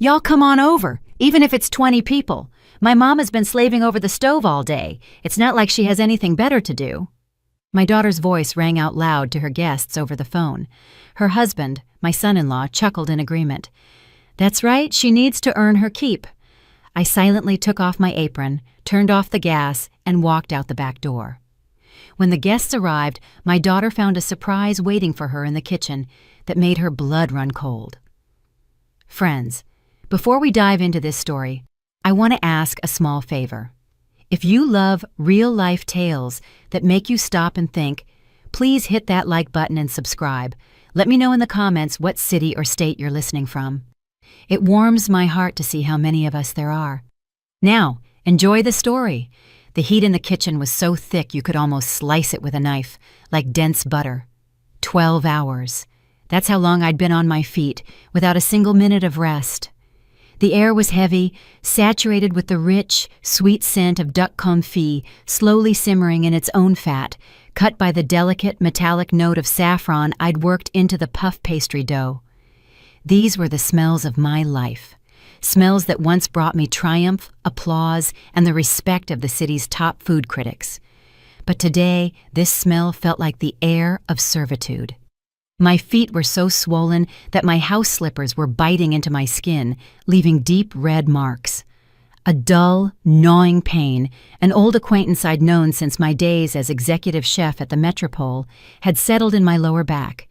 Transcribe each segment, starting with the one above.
Y'all come on over, even if it's 20 people. My mom has been slaving over the stove all day. It's not like she has anything better to do." My daughter's voice rang out loud to her guests over the phone. Her husband, my son-in-law, chuckled in agreement. "That's right, she needs to earn her keep." I silently took off my apron, turned off the gas, and walked out the back door. When the guests arrived, my daughter found a surprise waiting for her in the kitchen that made her blood run cold. Friends, before we dive into this story, I want to ask a small favor. If you love real-life tales that make you stop and think, please hit that like button and subscribe. Let me know in the comments what city or state you're listening from. It warms my heart to see how many of us there are. Now, enjoy the story. The heat in the kitchen was so thick you could almost slice it with a knife, like dense butter. 12 hours. That's how long I'd been on my feet, without a single minute of rest. The air was heavy, saturated with the rich, sweet scent of duck confit, slowly simmering in its own fat, cut by the delicate, metallic note of saffron I'd worked into the puff pastry dough. These were the smells of my life. Smells that once brought me triumph, applause, and the respect of the city's top food critics. But today, this smell felt like the air of servitude. My feet were so swollen that my house slippers were biting into my skin, leaving deep red marks. A dull, gnawing pain, an old acquaintance I'd known since my days as executive chef at the Metropole, had settled in my lower back.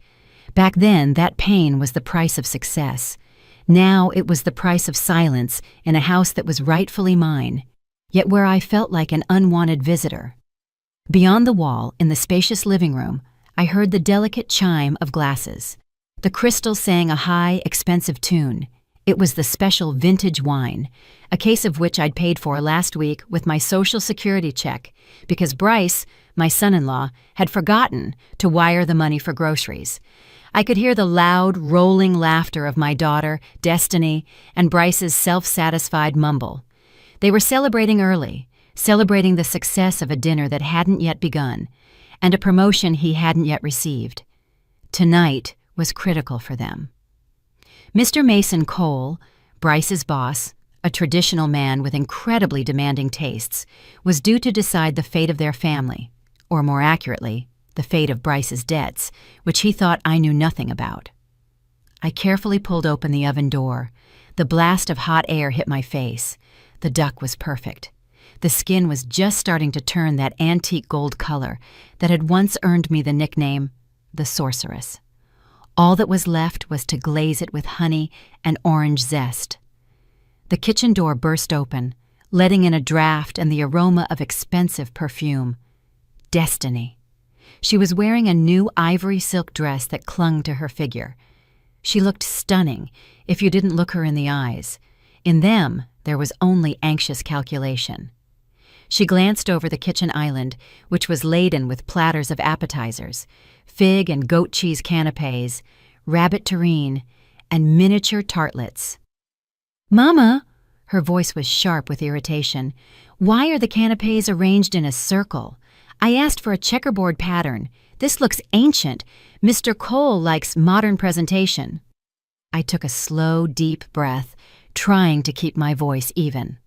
Back then, that pain was the price of success. Now it was the price of silence in a house that was rightfully mine, yet where I felt like an unwanted visitor. Beyond the wall, in the spacious living room, I heard the delicate chime of glasses. The crystal sang a high, expensive tune. It was the special vintage wine, a case of which I'd paid for last week with my Social Security check, because Bryce, my son-in-law, had forgotten to wire the money for groceries. I could hear the loud, rolling laughter of my daughter, Destiny, and Bryce's self-satisfied mumble. They were celebrating early, celebrating the success of a dinner that hadn't yet begun, and a promotion he hadn't yet received. Tonight was critical for them. Mr. Mason Cole, Bryce's boss, a traditional man with incredibly demanding tastes, was due to decide the fate of their family, or more accurately, the fate of Bryce's debts, which he thought I knew nothing about. I carefully pulled open the oven door. The blast of hot air hit my face. The duck was perfect. The skin was just starting to turn that antique gold color that had once earned me the nickname, the Sorceress. All that was left was to glaze it with honey and orange zest. The kitchen door burst open, letting in a draft and the aroma of expensive perfume. Destiny. She was wearing a new ivory silk dress that clung to her figure. She looked stunning if you didn't look her in the eyes. In them, there was only anxious calculation. She glanced over the kitchen island, which was laden with platters of appetizers, fig and goat cheese canapes, rabbit terrine, and miniature tartlets. "Mama," her voice was sharp with irritation, "why are the canapes arranged in a circle? I asked for a checkerboard pattern. This looks ancient. Mr. Cole likes modern presentation." I took a slow, deep breath, trying to keep my voice even.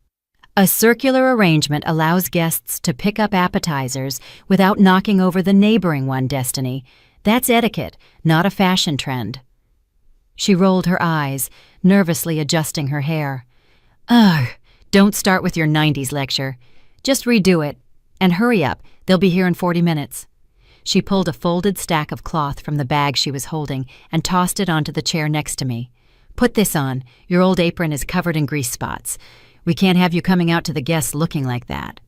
"A circular arrangement allows guests to pick up appetizers without knocking over the neighboring one, Destiny. That's etiquette, not a fashion trend." She rolled her eyes, nervously adjusting her hair. "Ugh, don't start with your 90s lecture. Just redo it. And hurry up, they'll be here in 40 minutes. She pulled a folded stack of cloth from the bag she was holding and tossed it onto the chair next to me. "Put this on. Your old apron is covered in grease spots. We can't have you coming out to the guests looking like that."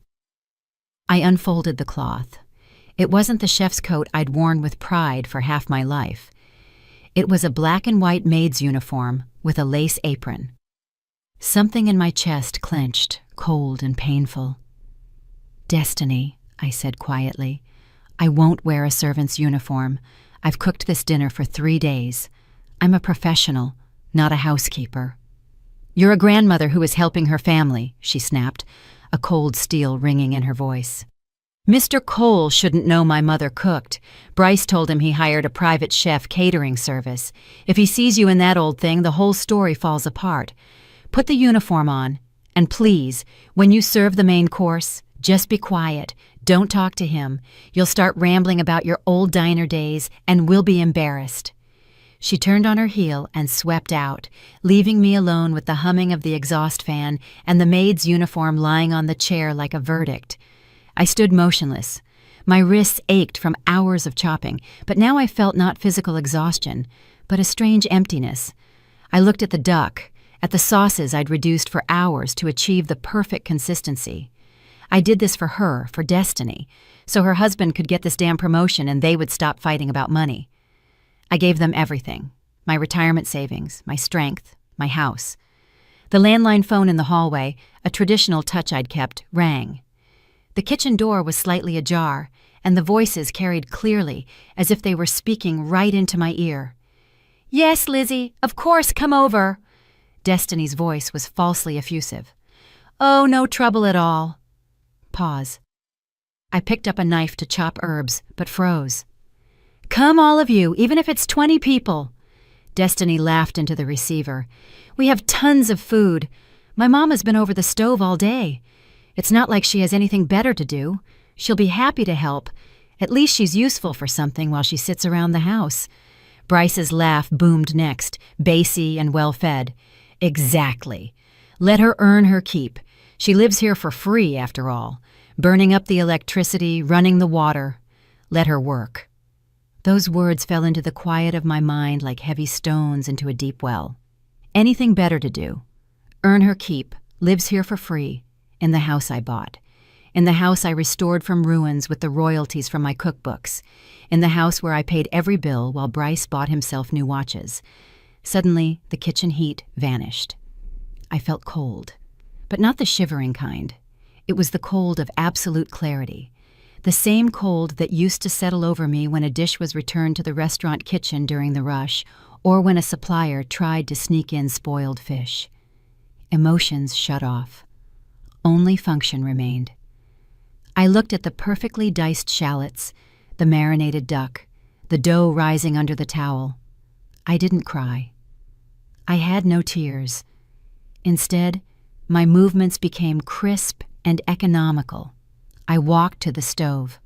I unfolded the cloth. It wasn't the chef's coat I'd worn with pride for half my life. It was a black and white maid's uniform with a lace apron. Something in my chest clenched, cold and painful. "Destiny," I said quietly, "I won't wear a servant's uniform. I've cooked this dinner for 3 days. I'm a professional, not a housekeeper." "You're a grandmother who is helping her family," she snapped, a cold steel ringing in her voice. "Mr. Cole shouldn't know my mother cooked. Bryce told him he hired a private chef catering service. If he sees you in that old thing, the whole story falls apart. Put the uniform on. And please, when you serve the main course, just be quiet. Don't talk to him. You'll start rambling about your old diner days, and we'll be embarrassed." She turned on her heel and swept out, leaving me alone with the humming of the exhaust fan and the maid's uniform lying on the chair like a verdict. I stood motionless. My wrists ached from hours of chopping, but now I felt not physical exhaustion, but a strange emptiness. I looked at the duck, at the sauces I'd reduced for hours to achieve the perfect consistency. I did this for her, for Destiny, so her husband could get this damn promotion and they would stop fighting about money. I gave them everything: my retirement savings, my strength, my house. The landline phone in the hallway, a traditional touch I'd kept, rang. The kitchen door was slightly ajar, and the voices carried clearly, as if they were speaking right into my ear. "Yes, Lizzie, of course, come over." Destiny's voice was falsely effusive. "Oh, no trouble at all." Pause. I picked up a knife to chop herbs, but froze. "Come, all of you, even if it's 20 people." Destiny laughed into the receiver. "We have tons of food. My mom has been over the stove all day. It's not like she has anything better to do. She'll be happy to help. At least she's useful for something while she sits around the house." Bryce's laugh boomed next, bassy and well-fed. "Exactly. Let her earn her keep. She lives here for free, after all. Burning up the electricity, running the water. Let her work." Those words fell into the quiet of my mind like heavy stones into a deep well. Anything better to do. Earn her keep, lives here for free, in the house I bought. In the house I restored from ruins with the royalties from my cookbooks. In the house where I paid every bill while Bryce bought himself new watches. Suddenly, the kitchen heat vanished. I felt cold, but not the shivering kind. It was the cold of absolute clarity. The same cold that used to settle over me when a dish was returned to the restaurant kitchen during the rush, or when a supplier tried to sneak in spoiled fish. Emotions shut off. Only function remained. I looked at the perfectly diced shallots, the marinated duck, the dough rising under the towel. I didn't cry. I had no tears. Instead, my movements became crisp and economical. I walked to the stove.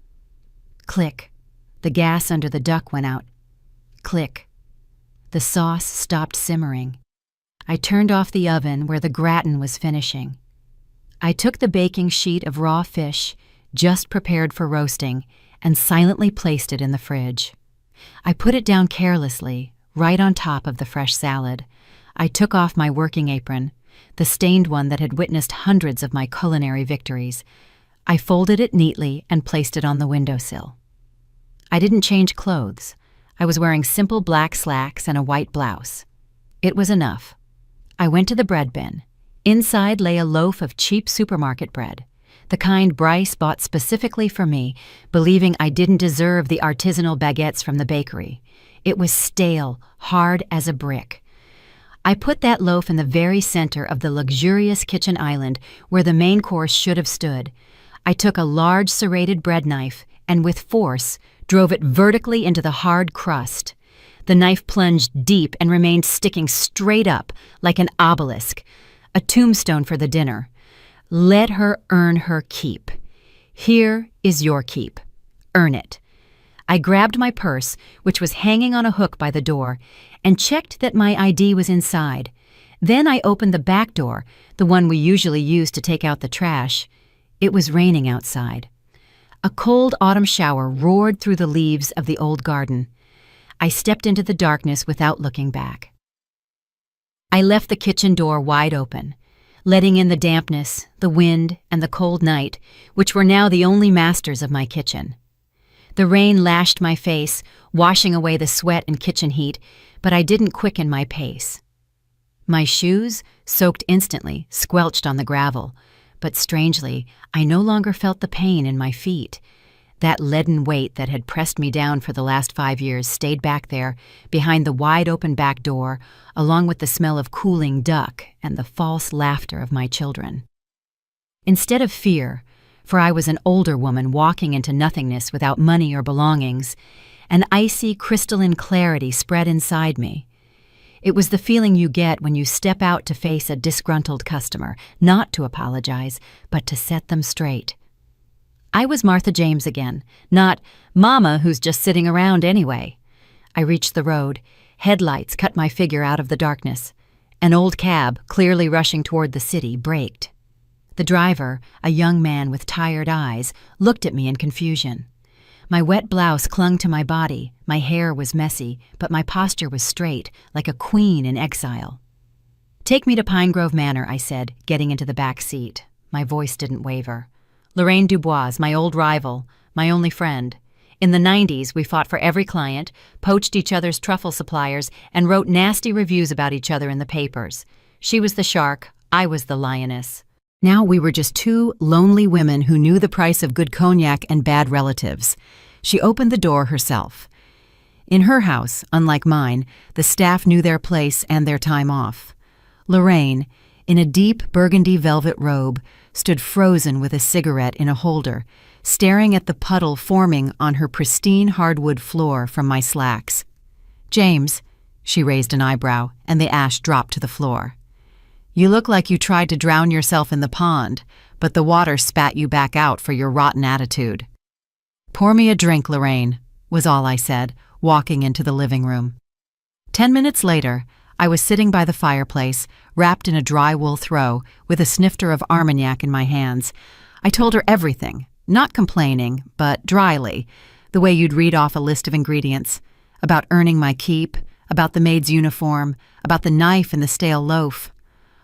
Click. The gas under the duck went out. Click. The sauce stopped simmering. I turned off the oven where the gratin was finishing. I took the baking sheet of raw fish, just prepared for roasting, and silently placed it in the fridge. I put it down carelessly, right on top of the fresh salad. I took off my working apron, the stained one that had witnessed hundreds of my culinary victories. I folded it neatly and placed it on the windowsill. I didn't change clothes. I was wearing simple black slacks and a white blouse. It was enough. I went to the bread bin. Inside lay a loaf of cheap supermarket bread, the kind Bryce bought specifically for me, believing I didn't deserve the artisanal baguettes from the bakery. It was stale, hard as a brick. I put that loaf in the very center of the luxurious kitchen island where the main course should have stood. I took a large serrated bread knife and with force drove it vertically into the hard crust. The knife plunged deep and remained sticking straight up like an obelisk, a tombstone for the dinner. Let her earn her keep. Here is your keep. Earn it. I grabbed my purse, which was hanging on a hook by the door, and checked that my ID was inside. Then I opened the back door, the one we usually use to take out the trash. It was raining outside. A cold autumn shower roared through the leaves of the old garden. I stepped into the darkness without looking back. I left the kitchen door wide open, letting in the dampness, the wind, and the cold night, which were now the only masters of my kitchen. The rain lashed my face, washing away the sweat and kitchen heat, but I didn't quicken my pace. My shoes, soaked instantly, squelched on the gravel, but strangely, I no longer felt the pain in my feet. That leaden weight that had pressed me down for the last 5 years stayed back there, behind the wide-open back door, along with the smell of cooling duck and the false laughter of my children. Instead of fear, for I was an older woman walking into nothingness without money or belongings, an icy, crystalline clarity spread inside me. It was the feeling you get when you step out to face a disgruntled customer, not to apologize, but to set them straight. I was Martha James again, not Mama who's just sitting around anyway. I reached the road. Headlights cut my figure out of the darkness. An old cab, clearly rushing toward the city, braked. The driver, a young man with tired eyes, looked at me in confusion. My wet blouse clung to my body, my hair was messy, but my posture was straight, like a queen in exile. "Take me to Pine Grove Manor," I said, getting into the back seat. My voice didn't waver. "Lorraine Dubois, my old rival, my only friend. In the 90s, we fought for every client, poached each other's truffle suppliers, and wrote nasty reviews about each other in the papers. She was the shark, I was the lioness. Now we were just two lonely women who knew the price of good cognac and bad relatives." She opened the door herself. In her house, unlike mine, the staff knew their place and their time off. Lorraine, in a deep burgundy velvet robe, stood frozen with a cigarette in a holder, staring at the puddle forming on her pristine hardwood floor from my slacks. "James," she raised an eyebrow, and the ash dropped to the floor. "You look like you tried to drown yourself in the pond, but the water spat you back out for your rotten attitude." "Pour me a drink, Lorraine," was all I said, walking into the living room. 10 minutes later, I was sitting by the fireplace, wrapped in a dry wool throw, with a snifter of Armagnac in my hands. I told her everything, not complaining, but dryly, the way you'd read off a list of ingredients, about earning my keep, about the maid's uniform, about the knife in the stale loaf.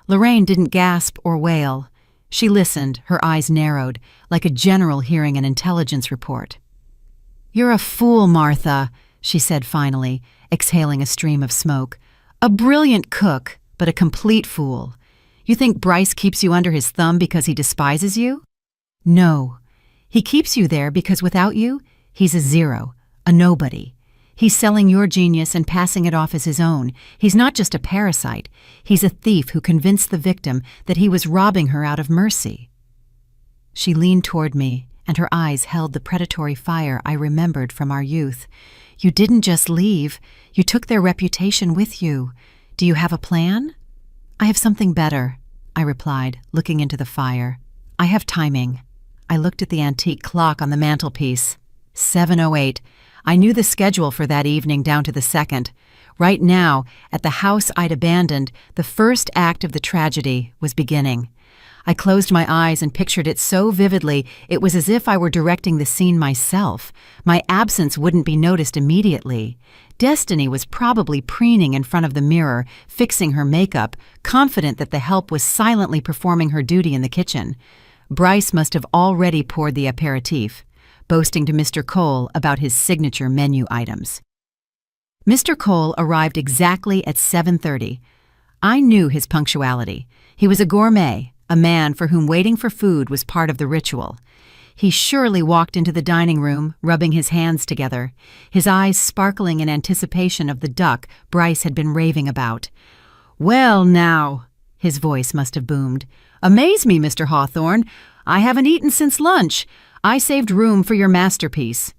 Lorraine didn't gasp or wail. She listened, her eyes narrowed, like a general hearing an intelligence report. "You're a fool, Martha," she said finally, exhaling a stream of smoke. "A brilliant cook, but a complete fool. You think Bryce keeps you under his thumb because he despises you? No. He keeps you there because without you, he's a zero, a nobody. He's selling your genius and passing it off as his own. He's not just a parasite. He's a thief who convinced the victim that he was robbing her out of mercy." She leaned toward me, and her eyes held the predatory fire I remembered from our youth. "You didn't just leave. You took their reputation with you. Do you have a plan?" "I have something better," I replied, looking into the fire. "I have timing." I looked at the antique clock on the mantelpiece. 7:08. I knew the schedule for that evening down to the second. Right now, at the house I'd abandoned, the first act of the tragedy was beginning. I closed my eyes and pictured it so vividly it was as if I were directing the scene myself. My absence wouldn't be noticed immediately. Destiny was probably preening in front of the mirror, fixing her makeup, confident that the help was silently performing her duty in the kitchen. Bryce must have already poured the aperitif, boasting to Mr. Cole about his signature menu items. Mr. Cole arrived exactly at 7:30. I knew his punctuality. He was a gourmet, a man for whom waiting for food was part of the ritual. He surely walked into the dining room, rubbing his hands together, his eyes sparkling in anticipation of the duck Bryce had been raving about. "Well, now," his voice must have boomed. "Amaze me, Mr. Hawthorne. I haven't eaten since lunch. I saved room for your masterpiece."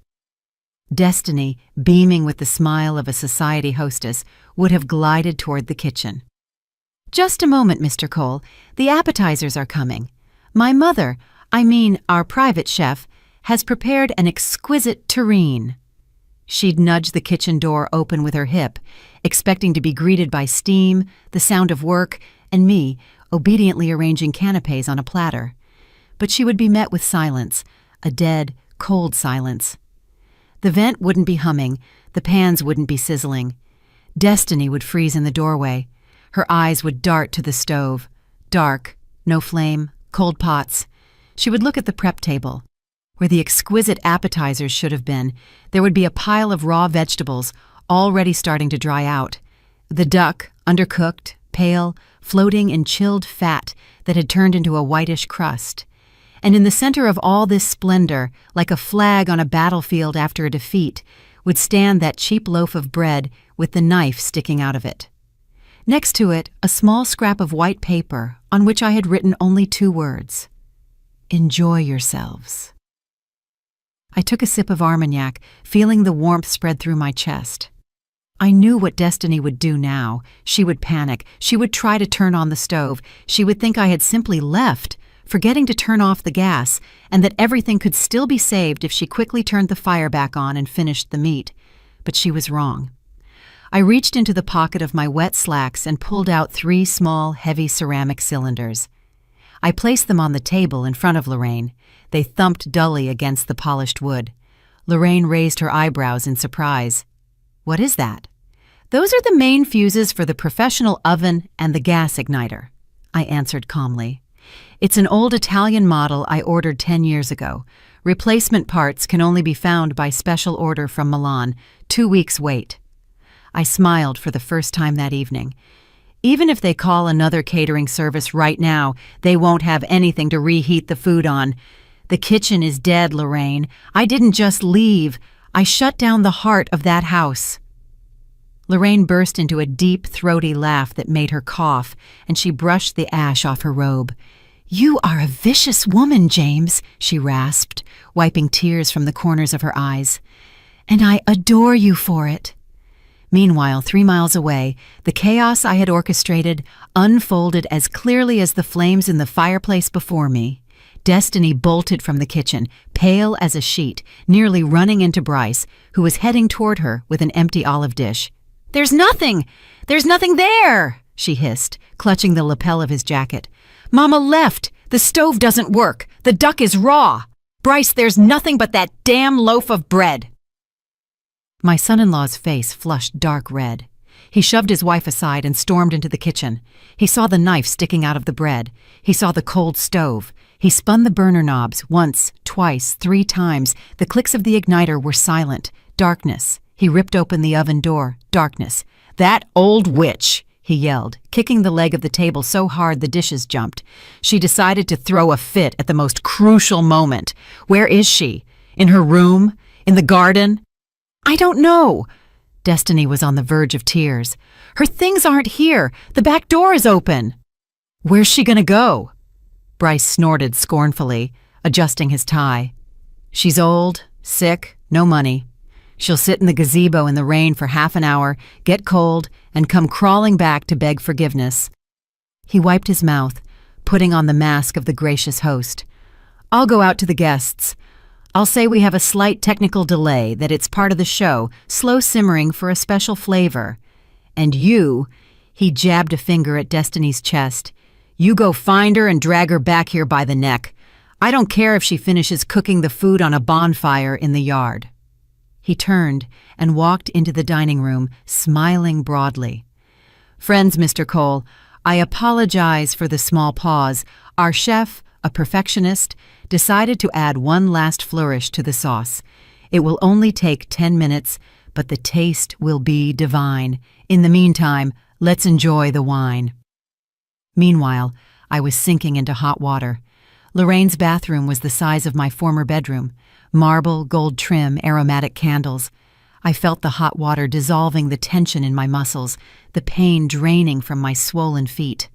Destiny, beaming with the smile of a society hostess, would have glided toward the kitchen. "Just a moment, Mr. Cole. The appetizers are coming. My mother, our private chef, has prepared an exquisite terrine." She'd nudged the kitchen door open with her hip, expecting to be greeted by steam, the sound of work, and me, obediently arranging canapes on a platter. But she would be met with silence, a dead, cold silence. The vent wouldn't be humming, the pans wouldn't be sizzling. Destiny would freeze in the doorway. Her eyes would dart to the stove. Dark, no flame, cold pots. She would look at the prep table. Where the exquisite appetizers should have been, there would be a pile of raw vegetables, already starting to dry out. The duck, undercooked, pale, floating in chilled fat that had turned into a whitish crust. And in the center of all this splendor, like a flag on a battlefield after a defeat, would stand that cheap loaf of bread with the knife sticking out of it. Next to it, a small scrap of white paper on which I had written only 2 words. "Enjoy yourselves." I took a sip of Armagnac, feeling the warmth spread through my chest. I knew what Destiny would do now. She would panic. She would try to turn on the stove. She would think I had simply left, forgetting to turn off the gas, and that everything could still be saved if she quickly turned the fire back on and finished the meat. But she was wrong. I reached into the pocket of my wet slacks and pulled out 3 small, heavy ceramic cylinders. I placed them on the table in front of Lorraine. They thumped dully against the polished wood. Lorraine raised her eyebrows in surprise. "What is that?" "Those are the main fuses for the professional oven and the gas igniter," I answered calmly. "It's an old Italian model I ordered 10 years ago. Replacement parts can only be found by special order from Milan. 2 weeks wait." I smiled for the first time that evening. Even if they call another catering service right now, they won't have anything to reheat the food on. The kitchen is dead, Lorraine. I didn't just leave. I shut down the heart of that house. Lorraine burst into a deep, throaty laugh that made her cough, and she brushed the ash off her robe. "You are a vicious woman, James," she rasped, wiping tears from the corners of her eyes. "And I adore you for it." Meanwhile, 3 miles away, the chaos I had orchestrated unfolded as clearly as the flames in the fireplace before me. Destiny bolted from the kitchen, pale as a sheet, nearly running into Bryce, who was heading toward her with an empty olive dish. "There's nothing! There's nothing there!" she hissed, clutching the lapel of his jacket. "Mama left! The stove doesn't work! The duck is raw! Bryce, there's nothing but that damn loaf of bread!" My son-in-law's face flushed dark red. He shoved his wife aside and stormed into the kitchen. He saw the knife sticking out of the bread. He saw the cold stove. He spun the burner knobs once, twice, 3 times. The clicks of the igniter were silent. Darkness. He ripped open the oven door. Darkness. "That old witch!" he yelled, kicking the leg of the table so hard the dishes jumped. "She decided to throw a fit at the most crucial moment. Where is she? In her room? In the garden?" "I don't know." Destiny was on the verge of tears. "Her things aren't here. The back door is open." "Where's she gonna go?" Bryce snorted scornfully, adjusting his tie. "She's old, sick, no money. She'll sit in the gazebo in the rain for half an hour, get cold, and come crawling back to beg forgiveness." He wiped his mouth, putting on the mask of the gracious host. "I'll go out to the guests. I'll say we have a slight technical delay, that it's part of the show, slow simmering for a special flavor. And you," he jabbed a finger at Destiny's chest, "you go find her and drag her back here by the neck. I don't care if she finishes cooking the food on a bonfire in the yard." He turned and walked into the dining room, smiling broadly. "Friends, Mr. Cole, I apologize for the small pause. Our chef, a perfectionist, decided to add one last flourish to the sauce. It will only take 10 minutes, but the taste will be divine. In the meantime, let's enjoy the wine." Meanwhile, I was sinking into hot water. Lorraine's bathroom was the size of my former bedroom. Marble, gold trim, aromatic candles. I felt the hot water dissolving the tension in my muscles, the pain draining from my swollen feet.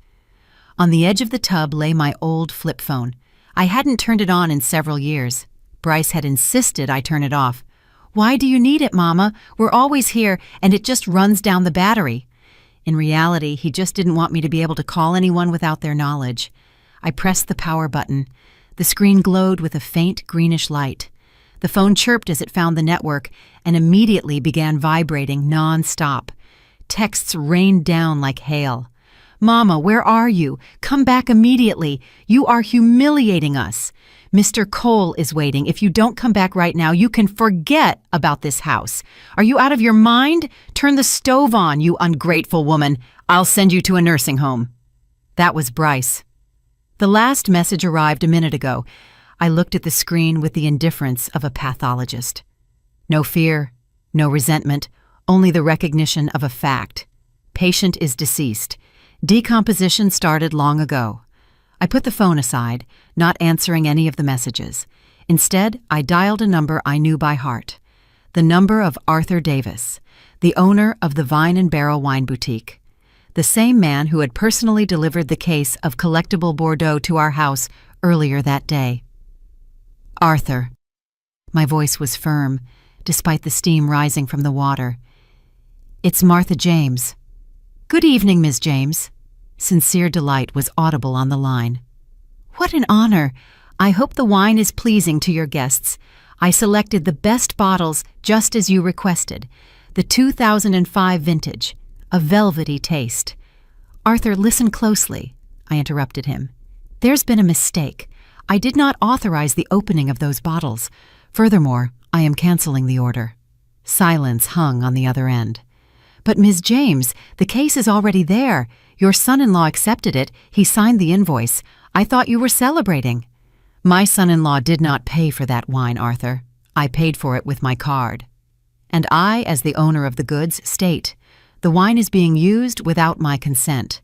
On the edge of the tub lay my old flip phone. I hadn't turned it on in several years. Bryce had insisted I turn it off. "Why do you need it, Mama? We're always here, and it just runs down the battery." In reality, he just didn't want me to be able to call anyone without their knowledge. I pressed the power button. The screen glowed with a faint greenish light. The phone chirped as it found the network and immediately began vibrating non-stop. Texts rained down like hail. "Mama, where are you? Come back immediately. You are humiliating us. Mr. Cole is waiting. If you don't come back right now, you can forget about this house. Are you out of your mind? Turn the stove on, you ungrateful woman. I'll send you to a nursing home." That was Bryce. The last message arrived a minute ago. I looked at the screen with the indifference of a pathologist. No fear, no resentment, only the recognition of a fact. Patient is deceased. Decomposition started long ago. I put the phone aside, not answering any of the messages. Instead, I dialed a number I knew by heart. The number of Arthur Davis, the owner of the Vine and Barrel Wine Boutique. The same man who had personally delivered the case of collectible Bordeaux to our house earlier that day. "Arthur." My voice was firm, despite the steam rising from the water. It's Martha James. Good evening, Ms. James. Sincere delight was audible on the line. What an honor! I hope the wine is pleasing to your guests. I selected the best bottles just as you requested. The 2005 vintage, a velvety taste. Arthur, listen closely, I interrupted him. There's been a mistake. I did not authorize the opening of those bottles. Furthermore, I am canceling the order. Silence hung on the other end. But Ms. James, the case is already there. Your son-in-law accepted it. He signed the invoice. I thought you were celebrating. My son-in-law did not pay for that wine, Arthur. I paid for it with my card. And I, as the owner of the goods, state, the wine is being used without my consent.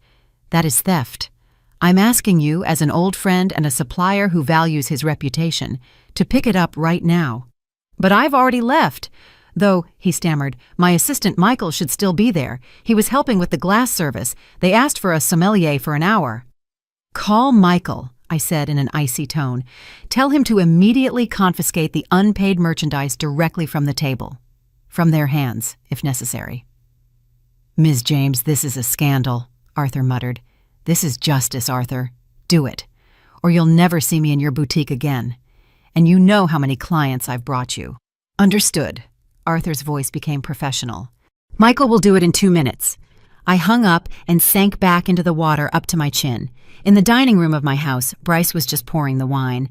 That is theft. I'm asking you, as an old friend and a supplier who values his reputation, to pick it up right now. But I've already left. Though, he stammered, my assistant Michael should still be there. He was helping with the glass service. They asked for a sommelier for an hour. Call Michael, I said in an icy tone. Tell him to immediately confiscate the unpaid merchandise directly from the table. From their hands, if necessary. Ms. James, this is a scandal, Arthur muttered. This is justice, Arthur. Do it, or you'll never see me in your boutique again. And you know how many clients I've brought you. Understood. Arthur's voice became professional. Michael will do it in 2 minutes. I hung up and sank back into the water up to my chin. In the dining room of my house, Bryce was just pouring the wine.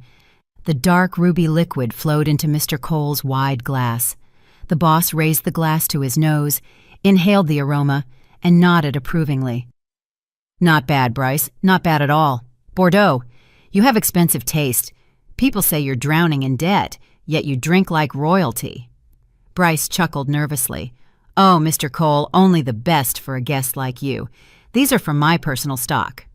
The dark ruby liquid flowed into Mr. Cole's wide glass. The boss raised the glass to his nose, inhaled the aroma, and nodded approvingly. Not bad, Bryce. Not bad at all. Bordeaux. You have expensive taste. People say you're drowning in debt, yet you drink like royalty. Bryce chuckled nervously. Oh, Mr. Cole, only the best for a guest like you. These are from my personal stock.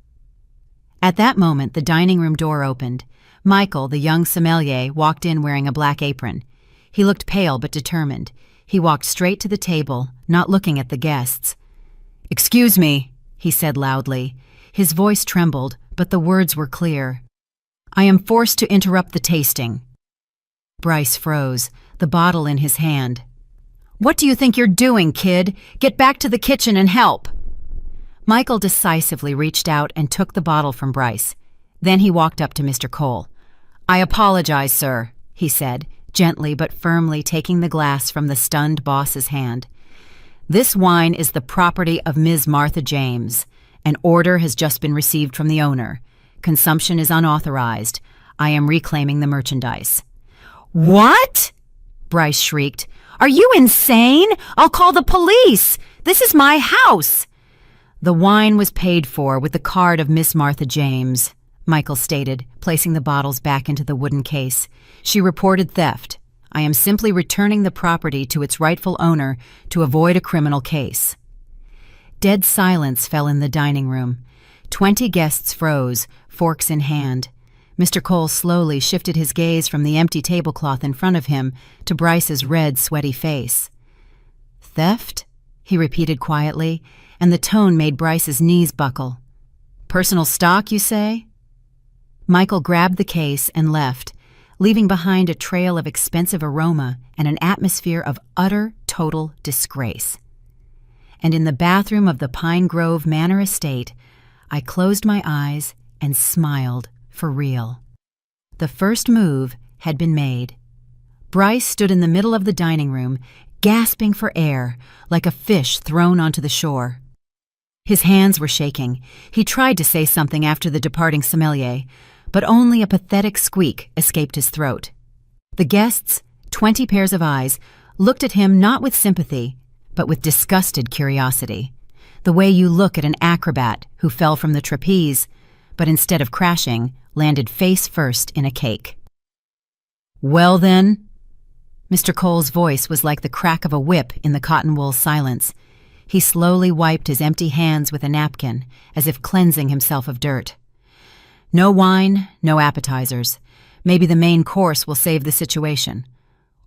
At that moment, the dining room door opened. Michael, the young sommelier, walked in wearing a black apron. He looked pale but determined. He walked straight to the table, not looking at the guests. Excuse me, he said loudly. His voice trembled, but the words were clear. I am forced to interrupt the tasting. Bryce froze, the bottle in his hand. What do you think you're doing, kid? Get back to the kitchen and help. Michael decisively reached out and took the bottle from Bryce. Then he walked up to Mr. Cole. I apologize, sir, he said, gently but firmly taking the glass from the stunned boss's hand. This wine is the property of Ms. Martha James. An order has just been received from the owner. Consumption is unauthorized. I am reclaiming the merchandise. What? Bryce shrieked. Are you insane? I'll call the police. This is my house. The wine was paid for with the card of Miss Martha James, Michael stated, placing the bottles back into the wooden case. She reported theft. I am simply returning the property to its rightful owner to avoid a criminal case. Dead silence fell in the dining room. 20 guests froze, forks in hand. Mr. Cole slowly shifted his gaze from the empty tablecloth in front of him to Bryce's red, sweaty face. Theft? He repeated quietly, and the tone made Bryce's knees buckle. Personal stock, you say? Michael grabbed the case and left, leaving behind a trail of expensive aroma and an atmosphere of utter, total disgrace. And in the bathroom of the Pine Grove Manor estate, I closed my eyes and smiled for real. The first move had been made. Bryce stood in the middle of the dining room, gasping for air, like a fish thrown onto the shore. His hands were shaking. He tried to say something after the departing sommelier, but only a pathetic squeak escaped his throat. The guests, 20 pairs of eyes, looked at him not with sympathy, but with disgusted curiosity. The way you look at an acrobat who fell from the trapeze, but instead of crashing, landed face first in a cake. Well then? Mr. Cole's voice was like the crack of a whip in the cotton wool silence. He slowly wiped his empty hands with a napkin, as if cleansing himself of dirt. No wine, no appetizers. Maybe the main course will save the situation.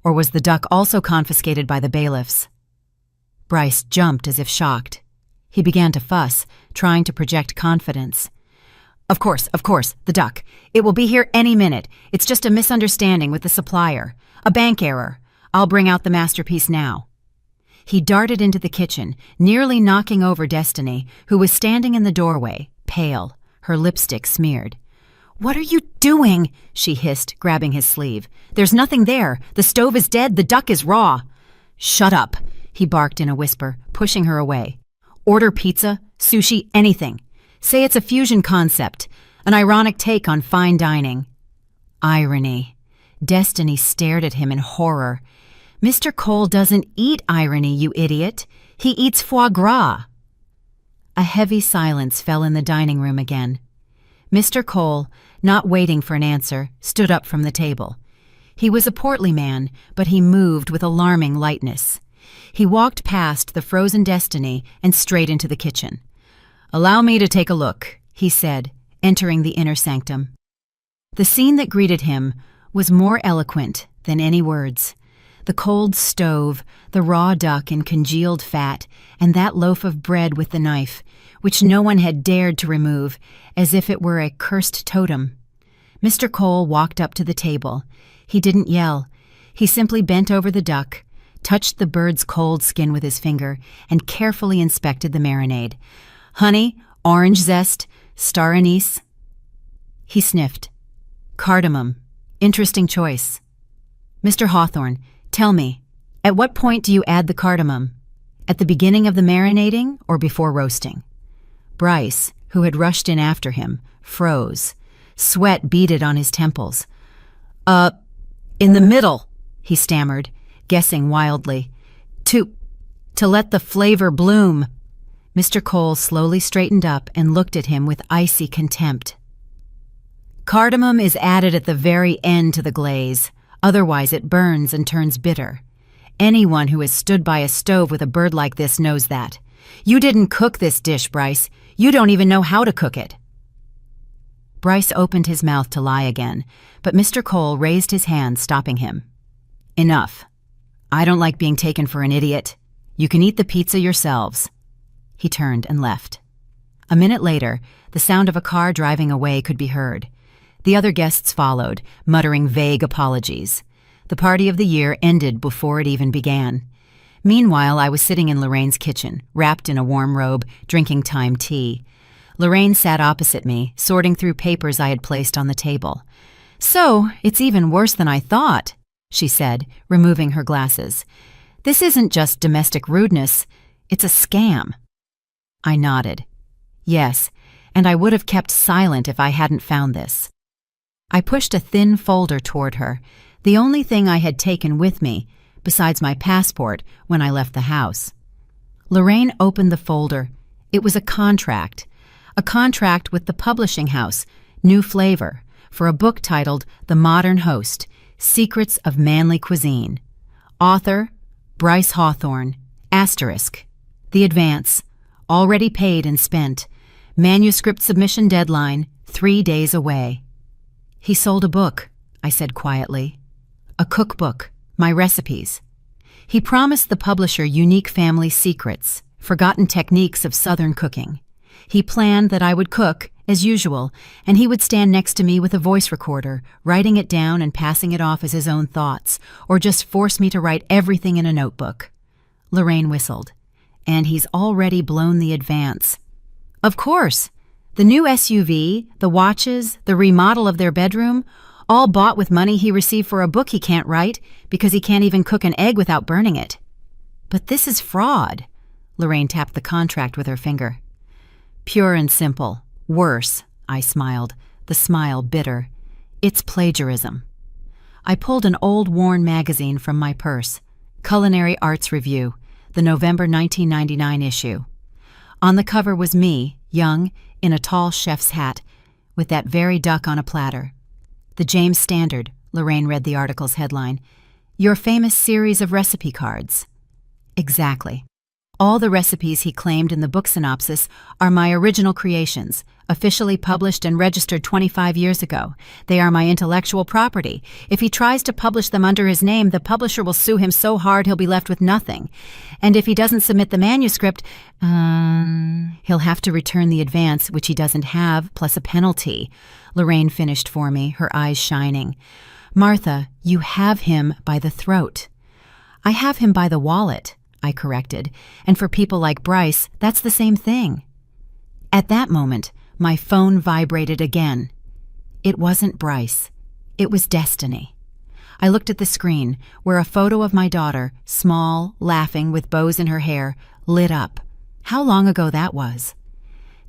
Or was the duck also confiscated by the bailiffs? Bryce jumped as if shocked. He began to fuss, trying to project confidence. Of course, the duck. It will be here any minute. It's just a misunderstanding with the supplier. A bank error. I'll bring out the masterpiece now. He darted into the kitchen, nearly knocking over Destiny, who was standing in the doorway, pale, her lipstick smeared. "What are you doing?" she hissed, grabbing his sleeve. "There's nothing there. The stove is dead. The duck is raw." "Shut up," he barked in a whisper, pushing her away. "Order pizza, sushi, anything. Say it's a fusion concept, an ironic take on fine dining." Irony. Destiny stared at him in horror. "Mr. Cole doesn't eat irony, you idiot. He eats foie gras." A heavy silence fell in the dining room again. Mr. Cole, not waiting for an answer, stood up from the table. He was a portly man, but he moved with alarming lightness. He walked past the frozen Destiny and straight into the kitchen. "Allow me to take a look," he said, entering the inner sanctum. The scene that greeted him was more eloquent than any words. The cold stove, the raw duck in congealed fat, and that loaf of bread with the knife, which no one had dared to remove, as if it were a cursed totem. Mr. Cole walked up to the table. He didn't yell. He simply bent over the duck, touched the bird's cold skin with his finger, and carefully inspected the marinade. "Honey, orange zest, star anise." He sniffed. "Cardamom. Interesting choice. Mr. Hawthorne, tell me, at what point do you add the cardamom? At the beginning of the marinating or before roasting?" Bryce, who had rushed in after him, froze. Sweat beaded on his temples. In the middle," he stammered, guessing wildly. To let the flavor bloom." Mr. Cole slowly straightened up and looked at him with icy contempt. "Cardamom is added at the very end to the glaze. Otherwise it burns and turns bitter. Anyone who has stood by a stove with a bird like this knows that. You didn't cook this dish, Bryce. You don't even know how to cook it." Bryce opened his mouth to lie again, but Mr. Cole raised his hand, stopping him. "Enough. I don't like being taken for an idiot. You can eat the pizza yourselves." He turned and left. A minute later, the sound of a car driving away could be heard. The other guests followed, muttering vague apologies. The party of the year ended before it even began. Meanwhile, I was sitting in Lorraine's kitchen, wrapped in a warm robe, drinking thyme tea. Lorraine sat opposite me, sorting through papers I had placed on the table. "So, it's even worse than I thought," she said, removing her glasses. "This isn't just domestic rudeness, it's a scam." I nodded. Yes, and I would have kept silent if I hadn't found this. I pushed a thin folder toward her, the only thing I had taken with me, besides my passport, when I left the house. Lorraine opened the folder. It was a contract with the publishing house, New Flavor, for a book titled The Modern Host, Secrets of Manly Cuisine. Author, Bryce Hawthorne, *. The advance, already paid and spent. Manuscript submission deadline, 3 days away. "He sold a book," I said quietly. "A cookbook, my recipes. He promised the publisher unique family secrets, forgotten techniques of Southern cooking. He planned that I would cook, as usual, and he would stand next to me with a voice recorder, writing it down and passing it off as his own thoughts, or just force me to write everything in a notebook." Lorraine whistled. "And he's already blown the advance." "Of course. The new SUV, the watches, the remodel of their bedroom, all bought with money he received for a book he can't write because he can't even cook an egg without burning it." "But this is fraud." Lorraine tapped the contract with her finger. "Pure and simple. Worse," I smiled, the smile bitter. "It's plagiarism." I pulled an old worn magazine from my purse, Culinary Arts Review, the November 1999 issue. On the cover was me, young, in a tall chef's hat, with that very duck on a platter. "The James Standard," Lorraine read the article's headline. "Your famous series of recipe cards." Exactly. All the recipes he claimed in the book synopsis are my original creations, officially published and registered 25 years ago. They are my intellectual property. If he tries to publish them under his name, the publisher will sue him so hard he'll be left with nothing. And if he doesn't submit the manuscript, he'll have to return the advance, which he doesn't have, plus a penalty. Lorraine finished for me, her eyes shining. "Martha, you have him by the throat." "I have him by the wallet," I corrected, and for people like Bryce, that's the same thing. At that moment, my phone vibrated again. It wasn't Bryce. It was Destiny. I looked at the screen, where a photo of my daughter, small, laughing with bows in her hair, lit up. How long ago that was.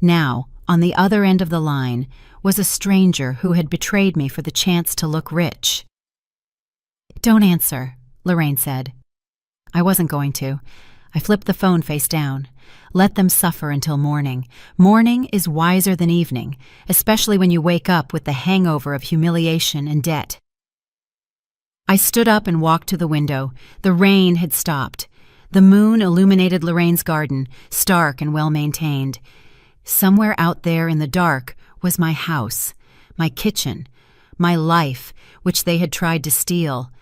Now, on the other end of the line, was a stranger who had betrayed me for the chance to look rich. "Don't answer," Lorraine said. I wasn't going to. I flipped the phone face down. Let them suffer until morning. Morning is wiser than evening, especially when you wake up with the hangover of humiliation and debt. I stood up and walked to the window. The rain had stopped. The moon illuminated Lorraine's garden, stark and well-maintained. Somewhere out there in the dark was my house, my kitchen, my life, which they had tried to steal.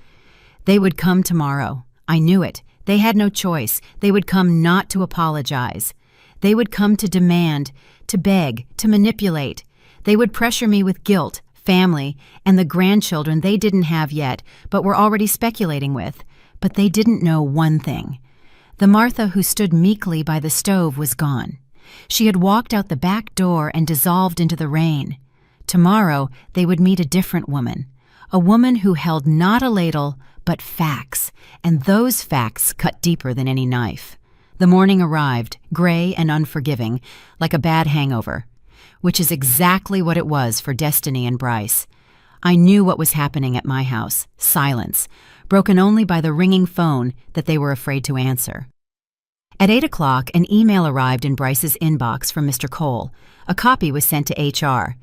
They would come tomorrow. I knew it. They had no choice. They would come not to apologize. They would come to demand, to beg, to manipulate. They would pressure me with guilt, family, and the grandchildren they didn't have yet, but were already speculating with. But they didn't know one thing. The Martha who stood meekly by the stove was gone. She had walked out the back door and dissolved into the rain. Tomorrow they would meet a different woman, a woman who held not a ladle, but facts, and those facts cut deeper than any knife. The morning arrived, gray and unforgiving, like a bad hangover, which is exactly what it was for Destiny and Bryce. I knew what was happening at my house, silence, broken only by the ringing phone that they were afraid to answer. At 8 o'clock, an email arrived in Bryce's inbox from Mr. Cole. A copy was sent to HR.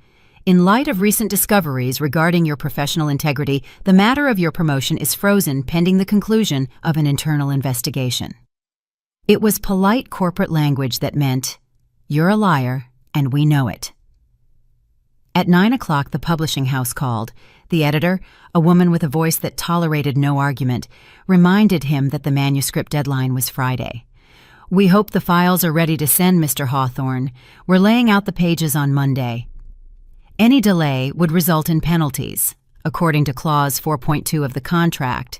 "In light of recent discoveries regarding your professional integrity, the matter of your promotion is frozen pending the conclusion of an internal investigation." It was polite corporate language that meant, "You're a liar, and we know it." At 9 o'clock, the publishing house called. The editor, a woman with a voice that tolerated no argument, reminded him that the manuscript deadline was Friday. "We hope the files are ready to send, Mr. Hawthorne. We're laying out the pages on Monday." Any delay would result in penalties, according to Clause 4.2 of the contract.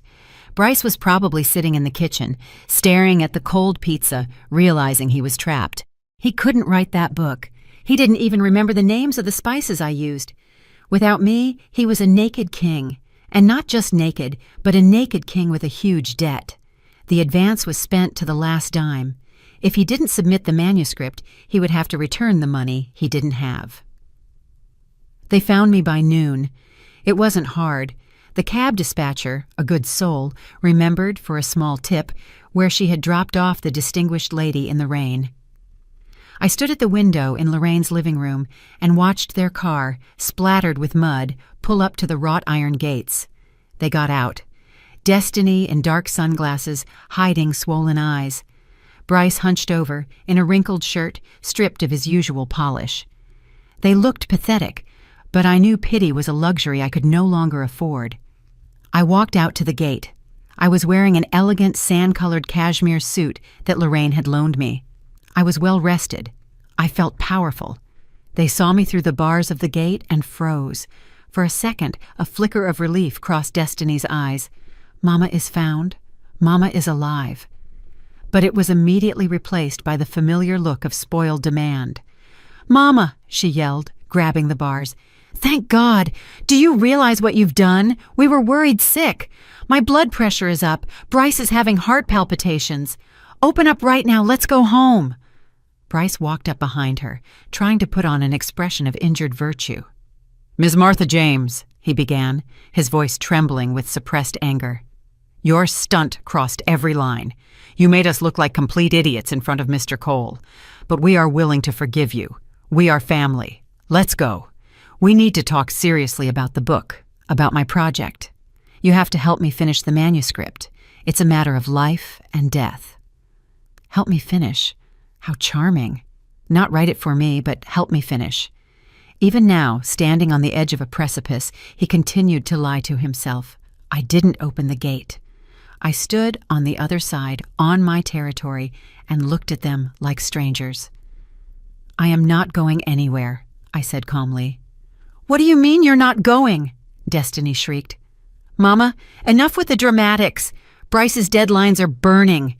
Bryce was probably sitting in the kitchen, staring at the cold pizza, realizing he was trapped. He couldn't write that book. He didn't even remember the names of the spices I used. Without me, he was a naked king. And not just naked, but a naked king with a huge debt. The advance was spent to the last dime. If he didn't submit the manuscript, he would have to return the money he didn't have. They found me by noon. It wasn't hard. The cab dispatcher, a good soul, remembered, for a small tip, where she had dropped off the distinguished lady in the rain. I stood at the window in Lorraine's living room and watched their car, splattered with mud, pull up to the wrought iron gates. They got out. Destiny in dark sunglasses, hiding swollen eyes. Bryce hunched over, in a wrinkled shirt, stripped of his usual polish. They looked pathetic, but I knew pity was a luxury I could no longer afford. I walked out to the gate. I was wearing an elegant sand-colored cashmere suit that Lorraine had loaned me. I was well rested. I felt powerful. They saw me through the bars of the gate and froze. For a second, a flicker of relief crossed Destiny's eyes. Mama is found. Mama is alive. But it was immediately replaced by the familiar look of spoiled demand. "Mama," she yelled, grabbing the bars. "Thank God! Do you realize what you've done? We were worried sick. My blood pressure is up. Bryce is having heart palpitations. Open up right now. Let's go home." Bryce walked up behind her, trying to put on an expression of injured virtue. "Ms. Martha James," he began, his voice trembling with suppressed anger. "Your stunt crossed every line. You made us look like complete idiots in front of Mr. Cole. But we are willing to forgive you. We are family. Let's go. We need to talk seriously about the book, about my project. You have to help me finish the manuscript. It's a matter of life and death." Help me finish. How charming. Not write it for me, but help me finish. Even now, standing on the edge of a precipice, he continued to lie to himself. I didn't open the gate. I stood on the other side, on my territory, and looked at them like strangers. "I am not going anywhere," I said calmly. "What do you mean you're not going?" Destiny shrieked. "Mama, enough with the dramatics. Bryce's deadlines are burning.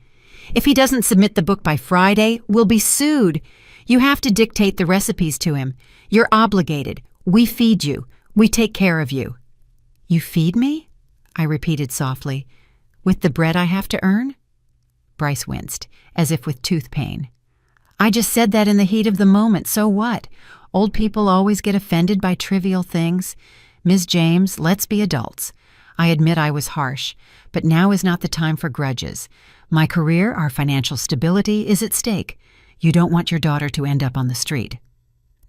If he doesn't submit the book by Friday, we'll be sued. You have to dictate the recipes to him. You're obligated. We feed you. We take care of you." "You feed me?" I repeated softly. "With the bread I have to earn?" Bryce winced, as if with tooth pain. "I just said that in the heat of the moment, so what? Old people always get offended by trivial things. Ms. James, let's be adults. I admit I was harsh, but now is not the time for grudges. My career, our financial stability, is at stake. You don't want your daughter to end up on the street."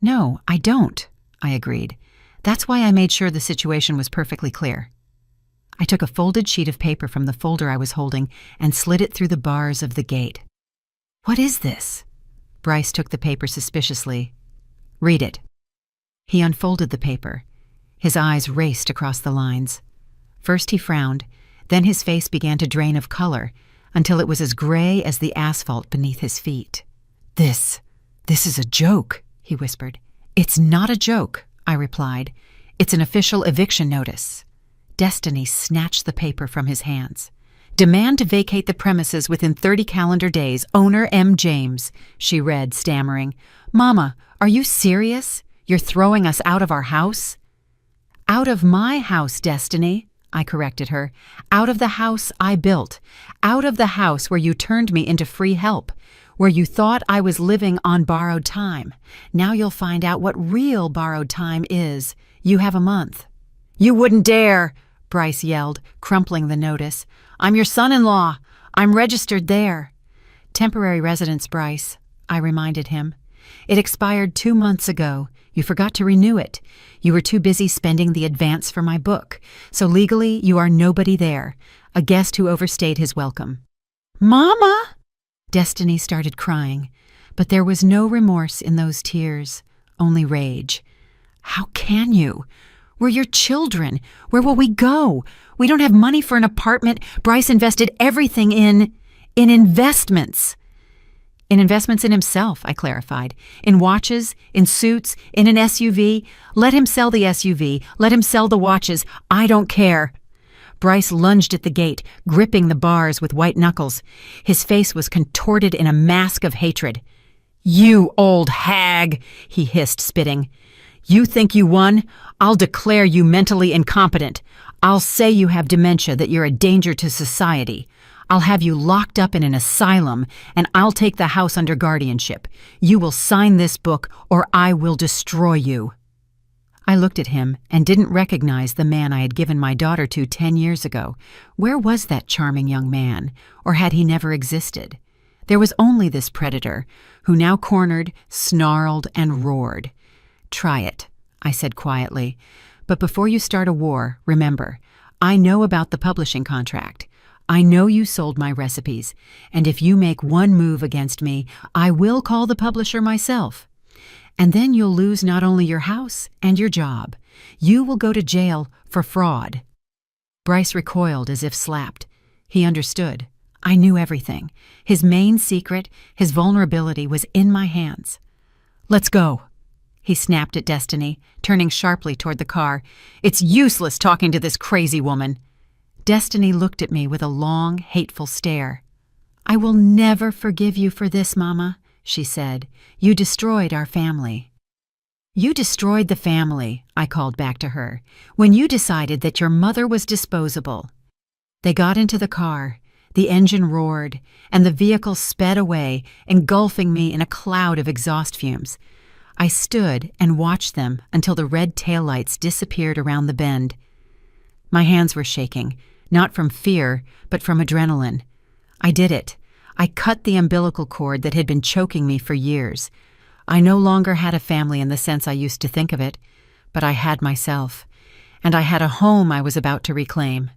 "No, I don't," I agreed. "That's why I made sure the situation was perfectly clear." I took a folded sheet of paper from the folder I was holding and slid it through the bars of the gate. "What is this?" Bryce took the paper suspiciously. "Read it." He unfolded the paper. His eyes raced across the lines. First he frowned, then his face began to drain of color until it was as gray as the asphalt beneath his feet. This is a joke," he whispered. "It's not a joke," I replied. "It's an official eviction notice." Destiny snatched the paper from his hands. "Demand to vacate the premises within 30 calendar days. Owner M. James," she read, stammering. "Mama, are you serious? You're throwing us out of our house?" "Out of my house, Destiny," I corrected her. "Out of the house I built. Out of the house where you turned me into free help, where you thought I was living on borrowed time. Now you'll find out what real borrowed time is. You have a month." "You wouldn't dare!" Bryce yelled, crumpling the notice. "I'm your son-in-law. I'm registered there." "Temporary residence, Bryce," I reminded him. "It expired 2 months ago. You forgot to renew it. You were too busy spending the advance for my book. So legally, you are nobody there, a guest who overstayed his welcome." "Mama!" Destiny started crying, but there was no remorse in those tears, only rage. "How can you? We're your children. Where will we go? We don't have money for an apartment. Bryce invested everything in investments." "In investments in himself," I clarified. "In watches, in suits, in an SUV. Let him sell the SUV. Let him sell the watches. I don't care." Bryce lunged at the gate, gripping the bars with white knuckles. His face was contorted in a mask of hatred. "You old hag," he hissed, spitting. "You think you won? I'll declare you mentally incompetent. I'll say you have dementia, that you're a danger to society. I'll have you locked up in an asylum, and I'll take the house under guardianship. You will sign this book, or I will destroy you." I looked at him and didn't recognize the man I had given my daughter to 10 years ago. Where was that charming young man, or had he never existed? There was only this predator, who now cornered, snarled, and roared. "Try it," I said quietly. "But before you start a war, remember, I know about the publishing contract. I know you sold my recipes, and if you make one move against me, I will call the publisher myself. And then you'll lose not only your house and your job. You will go to jail for fraud." Bryce recoiled as if slapped. He understood. I knew everything. His main secret, his vulnerability, was in my hands. "Let's go," he snapped at Destiny, turning sharply toward the car. "It's useless talking to this crazy woman." Destiny looked at me with a long, hateful stare. "I will never forgive you for this, Mama," she said. "You destroyed our family." "You destroyed the family," I called back to her, "when you decided that your mother was disposable." They got into the car. The engine roared, and the vehicle sped away, engulfing me in a cloud of exhaust fumes. I stood and watched them until the red taillights disappeared around the bend. My hands were shaking, not from fear, but from adrenaline. I did it. I cut the umbilical cord that had been choking me for years. I no longer had a family in the sense I used to think of it, but I had myself, and I had a home I was about to reclaim.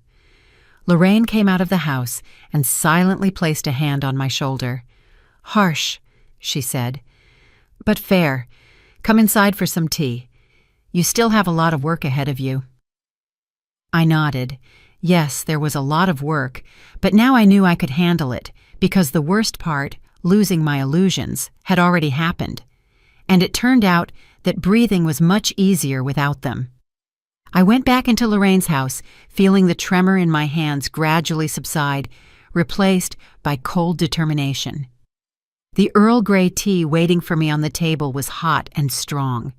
Lorraine came out of the house and silently placed a hand on my shoulder. "Harsh," she said, "but fair. Come inside for some tea. You still have a lot of work ahead of you." I nodded. Yes, there was a lot of work, but now I knew I could handle it, because the worst part, losing my illusions, had already happened. And it turned out that breathing was much easier without them. I went back into Lorraine's house, feeling the tremor in my hands gradually subside, replaced by cold determination. The Earl Grey tea waiting for me on the table was hot and strong.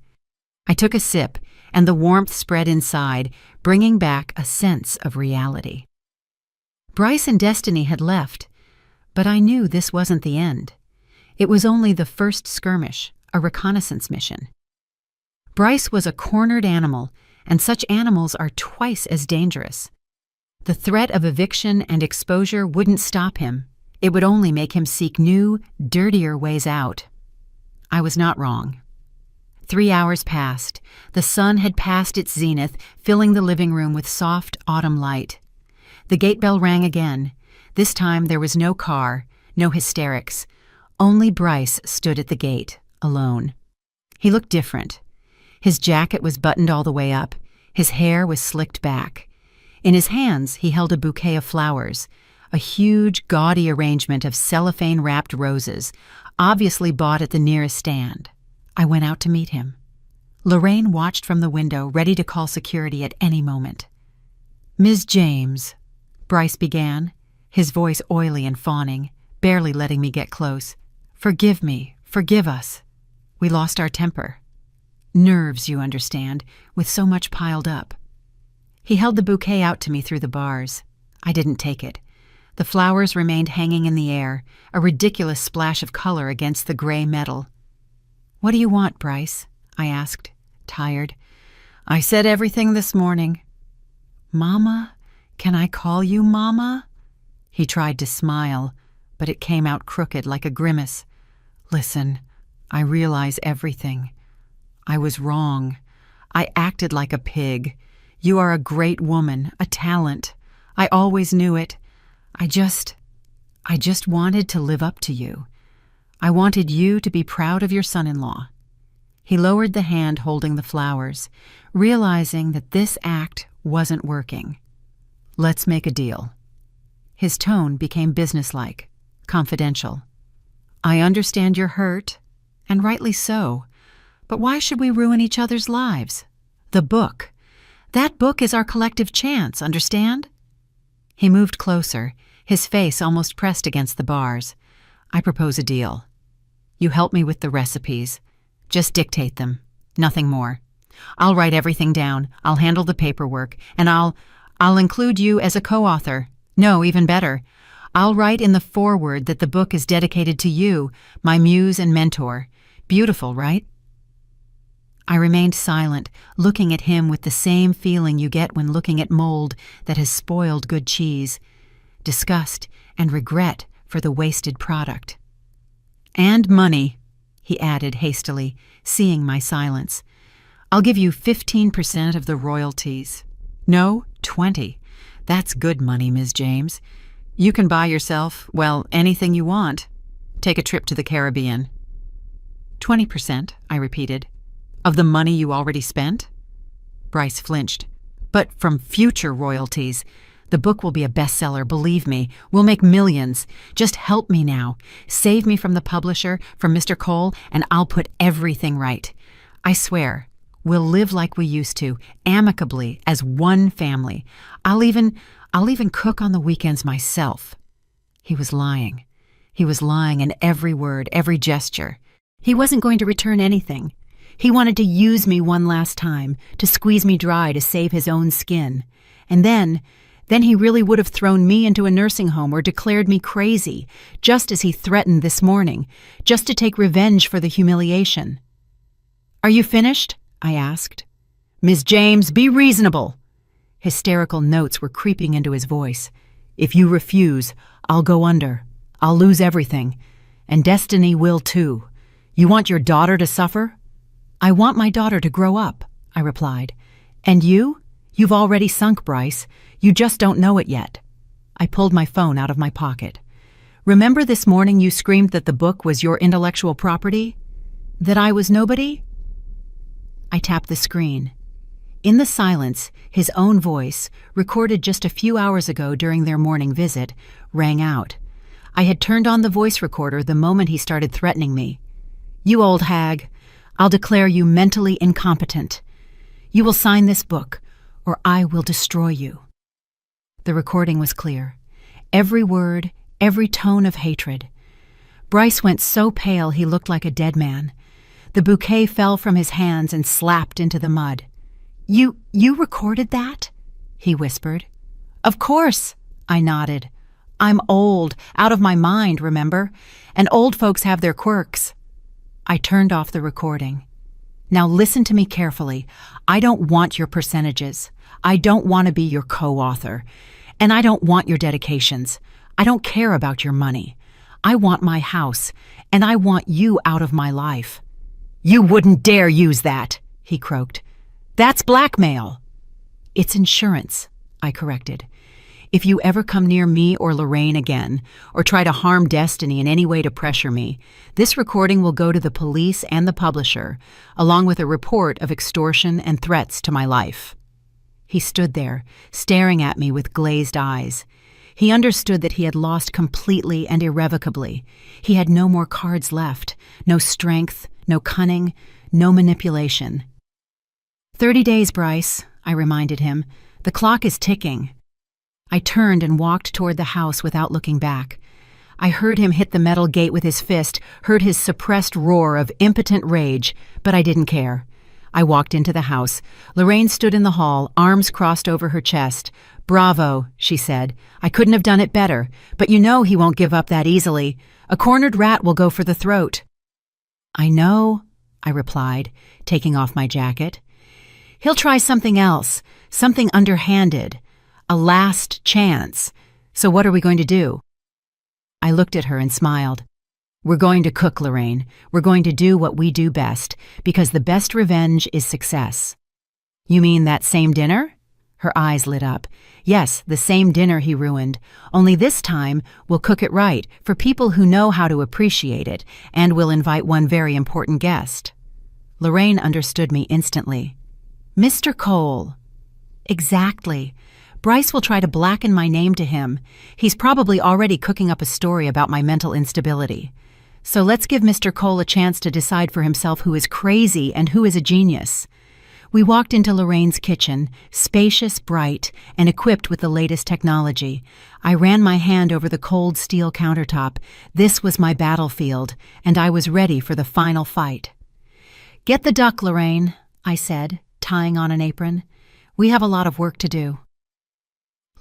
I took a sip, and the warmth spread inside, bringing back a sense of reality. Bryce and Destiny had left, but I knew this wasn't the end. It was only the first skirmish, a reconnaissance mission. Bryce was a cornered animal, and such animals are twice as dangerous. The threat of eviction and exposure wouldn't stop him. It would only make him seek new, dirtier ways out. I was not wrong. 3 hours passed. The sun had passed its zenith, filling the living room with soft autumn light. The gate bell rang again. This time there was no car, no hysterics. Only Bryce stood at the gate, alone. He looked different. His jacket was buttoned all the way up. His hair was slicked back. In his hands he held a bouquet of flowers, a huge, gaudy arrangement of cellophane-wrapped roses, obviously bought at the nearest stand. I went out to meet him. Lorraine watched from the window, ready to call security at any moment. "Ms. James," Bryce began, his voice oily and fawning, barely letting me get close. "Forgive me, forgive us. We lost our temper. Nerves, you understand, with so much piled up." He held the bouquet out to me through the bars. I didn't take it. The flowers remained hanging in the air, a ridiculous splash of color against the gray metal. "What do you want, Bryce?" I asked, tired. "I said everything this morning." "Mama? Can I call you Mama?" He tried to smile, but it came out crooked like a grimace. "Listen, I realize everything. I was wrong. I acted like a pig. You are a great woman, a talent. I always knew it. I just wanted to live up to you. I wanted you to be proud of your son-in-law." He lowered the hand holding the flowers, realizing that this act wasn't working. "Let's make a deal." His tone became businesslike, confidential. "I understand you're hurt, and rightly so, but why should we ruin each other's lives? The book. That book is our collective chance, understand?" He moved closer, his face almost pressed against the bars. "I propose a deal. You help me with the recipes. Just dictate them, nothing more. I'll write everything down, I'll handle the paperwork, and I'll include you as a co-author. No, even better. I'll write in the foreword that the book is dedicated to you, my muse and mentor. Beautiful, right?" I remained silent, looking at him with the same feeling you get when looking at mold that has spoiled good cheese. Disgust and regret for the wasted product. "And money," he added hastily, seeing my silence. "I'll give you 15% of the royalties. No, 20. That's good money, Ms. James. You can buy yourself, well, anything you want. Take a trip to the Caribbean." 20%, I repeated. "Of the money you already spent?" Bryce flinched. "But from future royalties. The book will be a bestseller, believe me. We'll make millions. Just help me now. Save me from the publisher, from Mr. Cole, and I'll put everything right. I swear, we'll live like we used to, amicably, as one family. I'll even cook on the weekends myself." He was lying. He was lying in every word, every gesture. He wasn't going to return anything. He wanted to use me one last time, to squeeze me dry to save his own skin. And then he really would have thrown me into a nursing home or declared me crazy, just as he threatened this morning, just to take revenge for the humiliation. "Are you finished?" I asked. "Ms. James, be reasonable." Hysterical notes were creeping into his voice. "If you refuse, I'll go under. I'll lose everything. And Destiny will too. You want your daughter to suffer?" "I want my daughter to grow up," I replied. "And you? You've already sunk, Bryce. You just don't know it yet." I pulled my phone out of my pocket. "Remember this morning you screamed that the book was your intellectual property? That I was nobody?" I tapped the screen. In the silence, his own voice, recorded just a few hours ago during their morning visit, rang out. I had turned on the voice recorder the moment he started threatening me. "You old hag, I'll declare you mentally incompetent. You will sign this book, or I will destroy you." The recording was clear. Every word, every tone of hatred. Bryce went so pale he looked like a dead man. The bouquet fell from his hands and slapped into the mud. You recorded that?" he whispered. "Of course," I nodded. "I'm old, out of my mind, remember? And old folks have their quirks." I turned off the recording. "Now listen to me carefully. I don't want your percentages. I don't want to be your co-author. And I don't want your dedications. I don't care about your money. I want my house, and I want you out of my life." "You wouldn't dare use that," he croaked. "That's blackmail." "It's insurance," I corrected. "If you ever come near me or Lorraine again, or try to harm Destiny in any way to pressure me, this recording will go to the police and the publisher, along with a report of extortion and threats to my life." He stood there, staring at me with glazed eyes. He understood that he had lost completely and irrevocably. He had no more cards left, no strength, no cunning, no manipulation. 30 days, Bryce," I reminded him. "The clock is ticking." I turned and walked toward the house without looking back. I heard him hit the metal gate with his fist, heard his suppressed roar of impotent rage, but I didn't care. I walked into the house. Lorraine stood in the hall, arms crossed over her chest. "Bravo," she said. "I couldn't have done it better, but you know he won't give up that easily. A cornered rat will go for the throat." "I know," I replied, taking off my jacket. "He'll try something else, something underhanded. A last chance. So what are we going to do?" I looked at her and smiled. "We're going to cook, Lorraine. We're going to do what we do best, because the best revenge is success." "You mean that same dinner?" Her eyes lit up. "Yes, the same dinner he ruined. Only this time, we'll cook it right, for people who know how to appreciate it, and we'll invite one very important guest." Lorraine understood me instantly. "Mr. Cole." "Exactly. Bryce will try to blacken my name to him. He's probably already cooking up a story about my mental instability. So let's give Mr. Cole a chance to decide for himself who is crazy and who is a genius." We walked into Lorraine's kitchen, spacious, bright, and equipped with the latest technology. I ran my hand over the cold steel countertop. This was my battlefield, and I was ready for the final fight. "Get the duck, Lorraine," I said, tying on an apron. "We have a lot of work to do."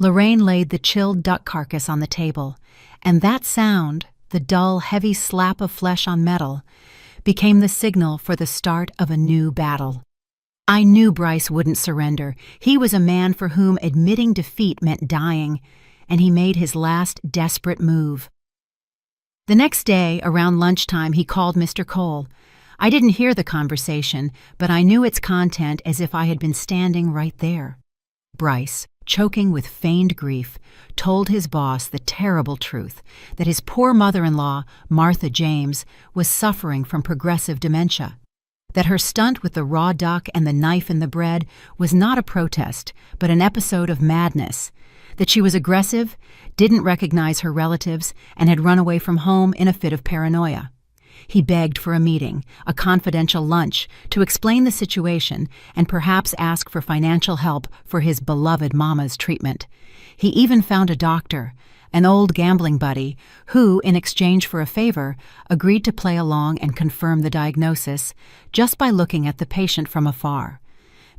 Lorraine laid the chilled duck carcass on the table, and that sound, the dull, heavy slap of flesh on metal, became the signal for the start of a new battle. I knew Bryce wouldn't surrender. He was a man for whom admitting defeat meant dying, and he made his last desperate move. The next day, around lunchtime, he called Mr. Cole. I didn't hear the conversation, but I knew its content as if I had been standing right there. Bryce, choking with feigned grief, told his boss the terrible truth that his poor mother-in-law, Martha James, was suffering from progressive dementia. That her stunt with the raw duck and the knife in the bread was not a protest, but an episode of madness. That she was aggressive, didn't recognize her relatives, and had run away from home in a fit of paranoia. He begged for a meeting, a confidential lunch, to explain the situation and perhaps ask for financial help for his beloved mama's treatment. He even found a doctor, an old gambling buddy, who, in exchange for a favor, agreed to play along and confirm the diagnosis just by looking at the patient from afar.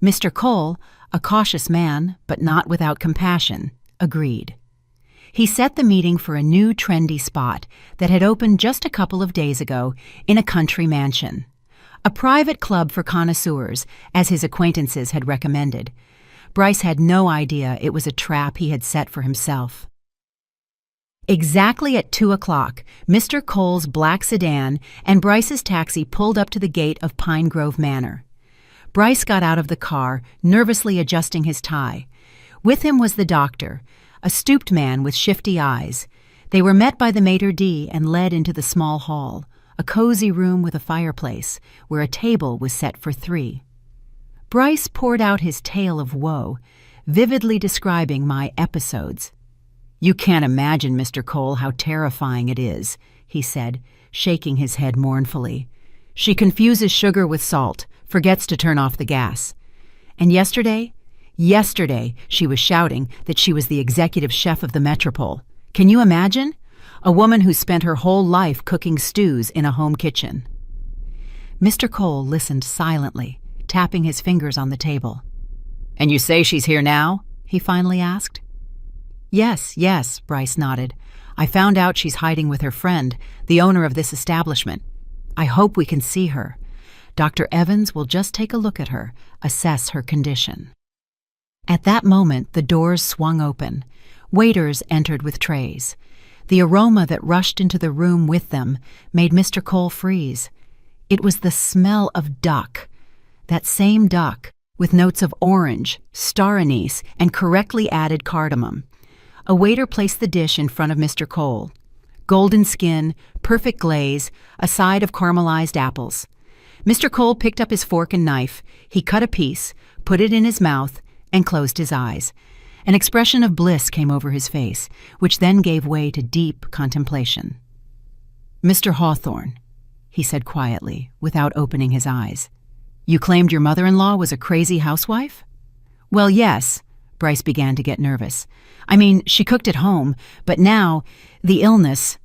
Mr. Cole, a cautious man, but not without compassion, agreed. He set the meeting for a new trendy spot that had opened just a couple of days ago in a country mansion. A private club for connoisseurs, as his acquaintances had recommended. Bryce had no idea it was a trap he had set for himself. Exactly at 2 o'clock, Mr. Cole's black sedan and Bryce's taxi pulled up to the gate of Pine Grove Manor. Bryce got out of the car, nervously adjusting his tie. With him was the doctor, a stooped man with shifty eyes. They were met by the maitre d' and led into the small hall, a cozy room with a fireplace, where a table was set for 3. Bryce poured out his tale of woe, vividly describing my episodes. "You can't imagine, Mr. Cole, how terrifying it is," he said, shaking his head mournfully. "She confuses sugar with salt, forgets to turn off the gas. And yesterday she was shouting that she was the executive chef of the Metropole. Can you imagine? A woman who spent her whole life cooking stews in a home kitchen. Mr. Cole listened silently, tapping his fingers on the table. "And you say she's here now?" he finally asked. Yes, Bryce nodded. "I found out she's hiding with her friend, the owner of this establishment. I hope we can see her. Dr. Evans will just take a look at her, assess her condition." At that moment, the doors swung open. Waiters entered with trays. The aroma that rushed into the room with them made Mr. Cole freeze. It was the smell of duck. That same duck, with notes of orange, star anise, and correctly added cardamom. A waiter placed the dish in front of Mr. Cole. Golden skin, perfect glaze, a side of caramelized apples. Mr. Cole picked up his fork and knife. He cut a piece, put it in his mouth, and closed his eyes. An expression of bliss came over his face, which then gave way to deep contemplation. "Mr. Hawthorne," he said quietly, without opening his eyes, "you claimed your mother-in-law was a crazy housewife?" "Well, yes." Bryce began to get nervous. "I mean, she cooked at home, but now, the illness—"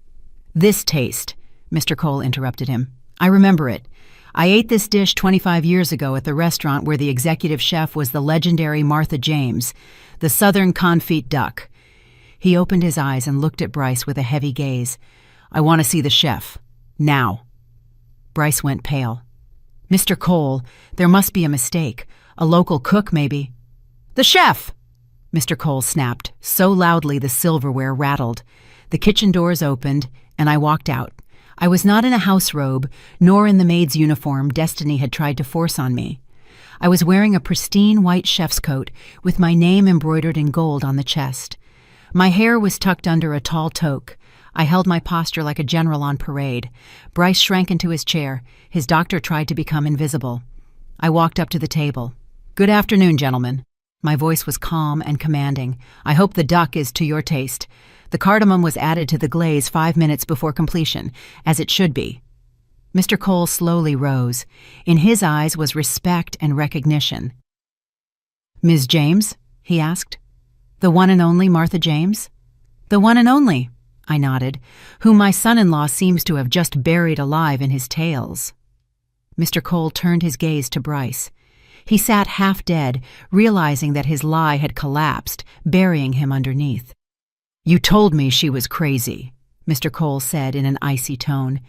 "This taste," Mr. Cole interrupted him. "I remember it. I ate this dish 25 years ago at the restaurant where the executive chef was the legendary Martha James, the Southern confit duck." He opened his eyes and looked at Bryce with a heavy gaze. "I want to see the chef. Now." Bryce went pale. "Mr. Cole, there must be a mistake. A local cook, maybe." "The chef!" Mr. Cole snapped, so loudly the silverware rattled. The kitchen doors opened, and I walked out. I was not in a house robe, nor in the maid's uniform Destiny had tried to force on me. I was wearing a pristine white chef's coat with my name embroidered in gold on the chest. My hair was tucked under a tall toque. I held my posture like a general on parade. Bryce shrank into his chair. His doctor tried to become invisible. I walked up to the table. "Good afternoon, gentlemen." My voice was calm and commanding. "I hope the duck is to your taste. The cardamom was added to the glaze 5 minutes before completion, as it should be." Mr. Cole slowly rose. In his eyes was respect and recognition. "Ms. James?" he asked. "The one and only Martha James?" "The one and only," I nodded, "whom my son-in-law seems to have just buried alive in his tales." Mr. Cole turned his gaze to Bryce. He sat half dead, realizing that his lie had collapsed, burying him underneath. "You told me she was crazy," Mr. Cole said in an icy tone.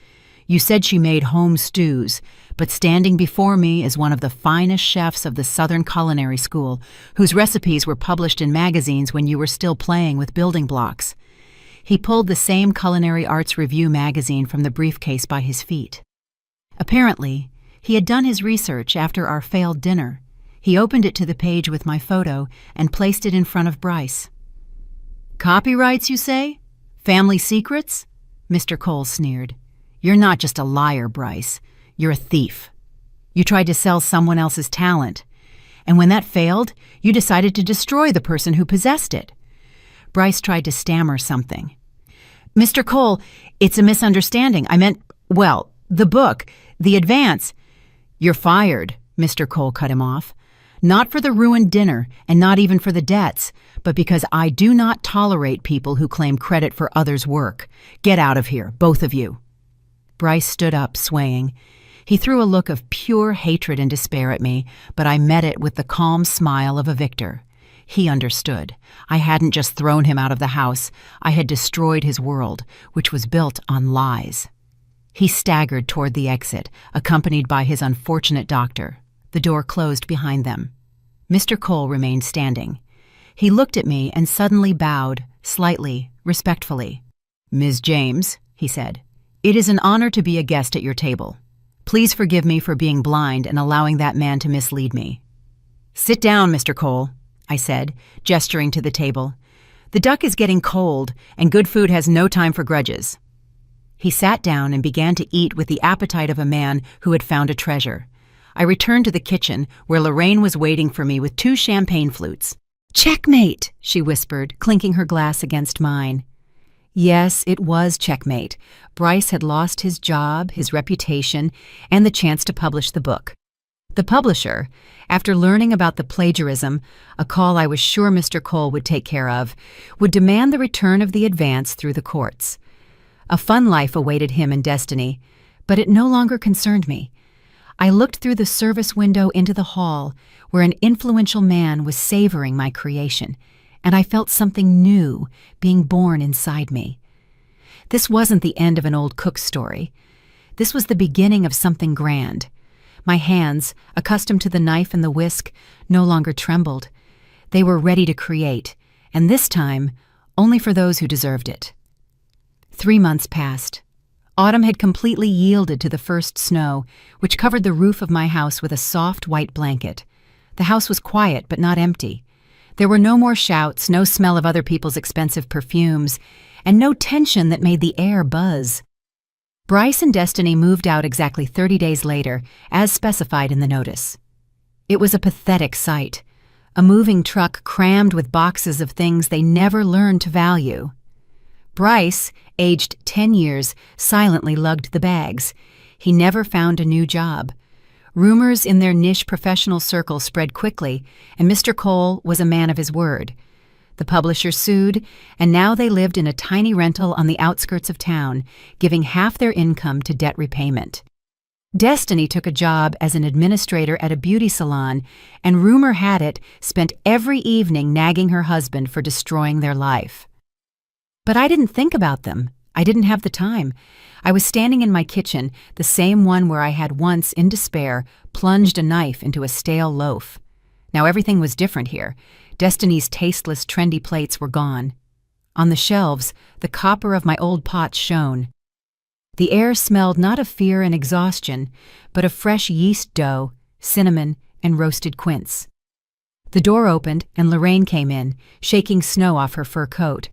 "You said she made home stews, but standing before me is one of the finest chefs of the Southern Culinary School, whose recipes were published in magazines when you were still playing with building blocks." He pulled the same Culinary Arts Review magazine from the briefcase by his feet. Apparently, he had done his research after our failed dinner. He opened it to the page with my photo and placed it in front of Bryce. "Copyrights, you say? Family secrets?" Mr. Cole sneered. "You're not just a liar, Bryce. You're a thief. You tried to sell someone else's talent. And when that failed, you decided to destroy the person who possessed it." Bryce tried to stammer something. "Mr. Cole, it's a misunderstanding. I meant, well, the book, the advance." "You're fired," Mr. Cole cut him off. "Not for the ruined dinner, and not even for the debts, but because I do not tolerate people who claim credit for others' work. Get out of here, both of you." Bryce stood up, swaying. He threw a look of pure hatred and despair at me, but I met it with the calm smile of a victor. He understood. I hadn't just thrown him out of the house. I had destroyed his world, which was built on lies. He staggered toward the exit, accompanied by his unfortunate doctor. The door closed behind them. Mr. Cole remained standing. He looked at me and suddenly bowed, slightly, respectfully. "Ms. James," he said, "it is an honor to be a guest at your table. Please forgive me for being blind and allowing that man to mislead me." "Sit down, Mr. Cole," I said, gesturing to the table. "The duck is getting cold, and good food has no time for grudges." He sat down and began to eat with the appetite of a man who had found a treasure. I returned to the kitchen, where Lorraine was waiting for me with 2 champagne flutes. "Checkmate," she whispered, clinking her glass against mine. Yes, it was checkmate. Bryce had lost his job, his reputation, and the chance to publish the book. The publisher, after learning about the plagiarism, a call I was sure Mr. Cole would take care of, would demand the return of the advance through the courts. A fun life awaited him and Destiny, but it no longer concerned me. I looked through the service window into the hall, where an influential man was savoring my creation, and I felt something new being born inside me. This wasn't the end of an old cook's story. This was the beginning of something grand. My hands, accustomed to the knife and the whisk, no longer trembled. They were ready to create, and this time, only for those who deserved it. 3 months passed. Autumn had completely yielded to the first snow, which covered the roof of my house with a soft white blanket. The house was quiet but not empty. There were no more shouts, no smell of other people's expensive perfumes, and no tension that made the air buzz. Bryce and Destiny moved out exactly 30 days later, as specified in the notice. It was a pathetic sight. A moving truck crammed with boxes of things they never learned to value. Bryce, aged 10 years, silently lugged the bags. He never found a new job. Rumors in their niche professional circle spread quickly, and Mr. Cole was a man of his word. The publisher sued, and now they lived in a tiny rental on the outskirts of town, giving half their income to debt repayment. Destiny took a job as an administrator at a beauty salon, and rumor had it spent every evening nagging her husband for destroying their life. But I didn't think about them. I didn't have the time. I was standing in my kitchen, the same one where I had once, in despair, plunged a knife into a stale loaf. Now everything was different here. Destiny's tasteless, trendy plates were gone. On the shelves, the copper of my old pots shone. The air smelled not of fear and exhaustion, but of fresh yeast dough, cinnamon, and roasted quince. The door opened, and Lorraine came in, shaking snow off her fur coat.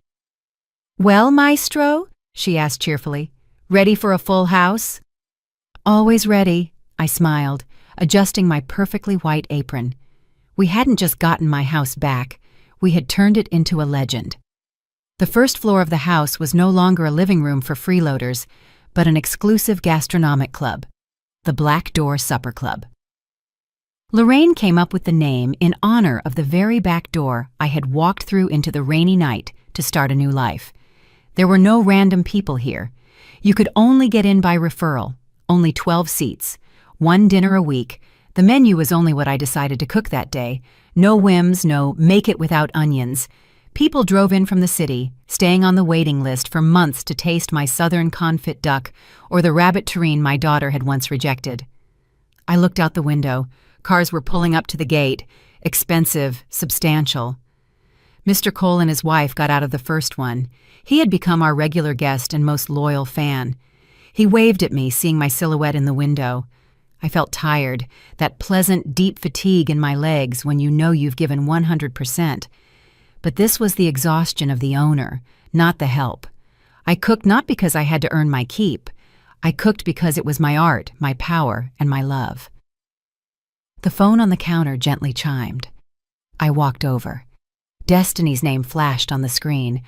"Well, maestro?" she asked cheerfully. "Ready for a full house?" "Always ready," I smiled, adjusting my perfectly white apron. We hadn't just gotten my house back, we had turned it into a legend. The first floor of the house was no longer a living room for freeloaders, but an exclusive gastronomic club, the Black Door Supper Club. Lorraine came up with the name in honor of the very back door I had walked through into the rainy night to start a new life. There were no random people here. You could only get in by referral, only 12 seats, 1 dinner a week. The menu was only what I decided to cook that day. No whims, no make it without onions. People drove in from the city, staying on the waiting list for months to taste my southern confit duck or the rabbit terrine my daughter had once rejected. I looked out the window. Cars were pulling up to the gate, expensive, substantial. Mr. Cole and his wife got out of the first one. He had become our regular guest and most loyal fan. He waved at me, seeing my silhouette in the window. I felt tired, that pleasant, deep fatigue in my legs when you know you've given 100%. But this was the exhaustion of the owner, not the help. I cooked not because I had to earn my keep. I cooked because it was my art, my power, and my love. The phone on the counter gently chimed. I walked over. Destiny's name flashed on the screen.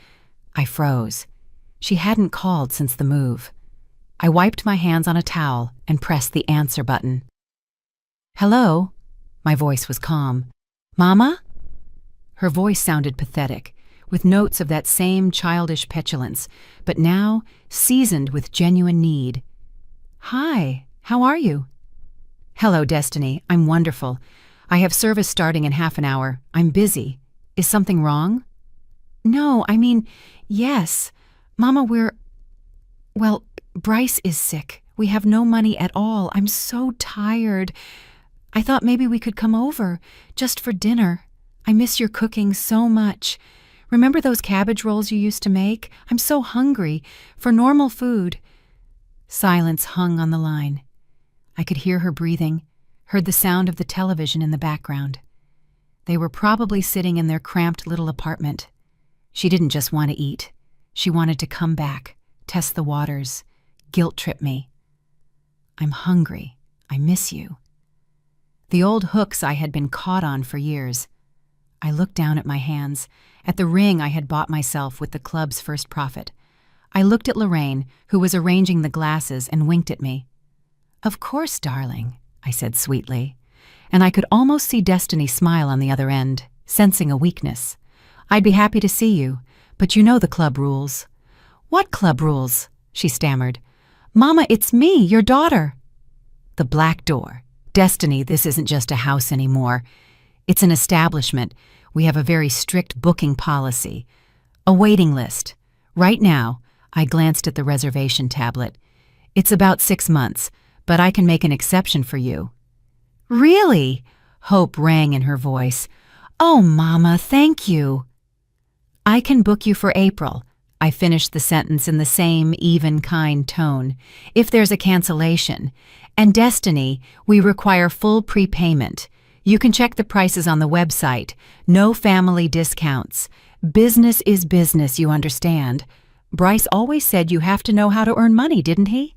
I froze. She hadn't called since the move. I wiped my hands on a towel and pressed the answer button. "Hello?" My voice was calm. "Mama?" Her voice sounded pathetic, with notes of that same childish petulance, but now seasoned with genuine need. "Hi, how are you?" "Hello, Destiny. I'm wonderful. I have service starting in half an hour. I'm busy. Is something wrong?" "No, I mean, yes. Mama, well, Bryce is sick. We have no money at all. I'm so tired. I thought maybe we could come over, just for dinner. I miss your cooking so much. Remember those cabbage rolls you used to make? I'm so hungry for normal food." Silence hung on the line. I could hear her breathing, heard the sound of the television in the background. They were probably sitting in their cramped little apartment. She didn't just want to eat. She wanted to come back, test the waters, guilt-trip me. "I'm hungry. I miss you." The old hooks I had been caught on for years. I looked down at my hands, at the ring I had bought myself with the club's first profit. I looked at Lorraine, who was arranging the glasses, and winked at me. "Of course, darling," I said sweetly. and I could almost see Destiny smile on the other end, sensing a weakness. "I'd be happy to see you, but you know the club rules." "What club rules?" she stammered. "Mama, it's me, your daughter." The Black Door. "Destiny, this isn't just a house anymore. It's an establishment. We have a very strict booking policy. A waiting list. Right now," I glanced at the reservation tablet, "it's about 6 months, but I can make an exception for you." "Really?" Hope rang in her voice. "Oh, Mama, thank you." "I can book you for April." I finished the sentence in the same even, kind tone. "If there's a cancellation. And Destiny, we require full prepayment. You can check the prices on the website. No family discounts. Business is business, you understand. Bryce always said you have to know how to earn money, didn't he?"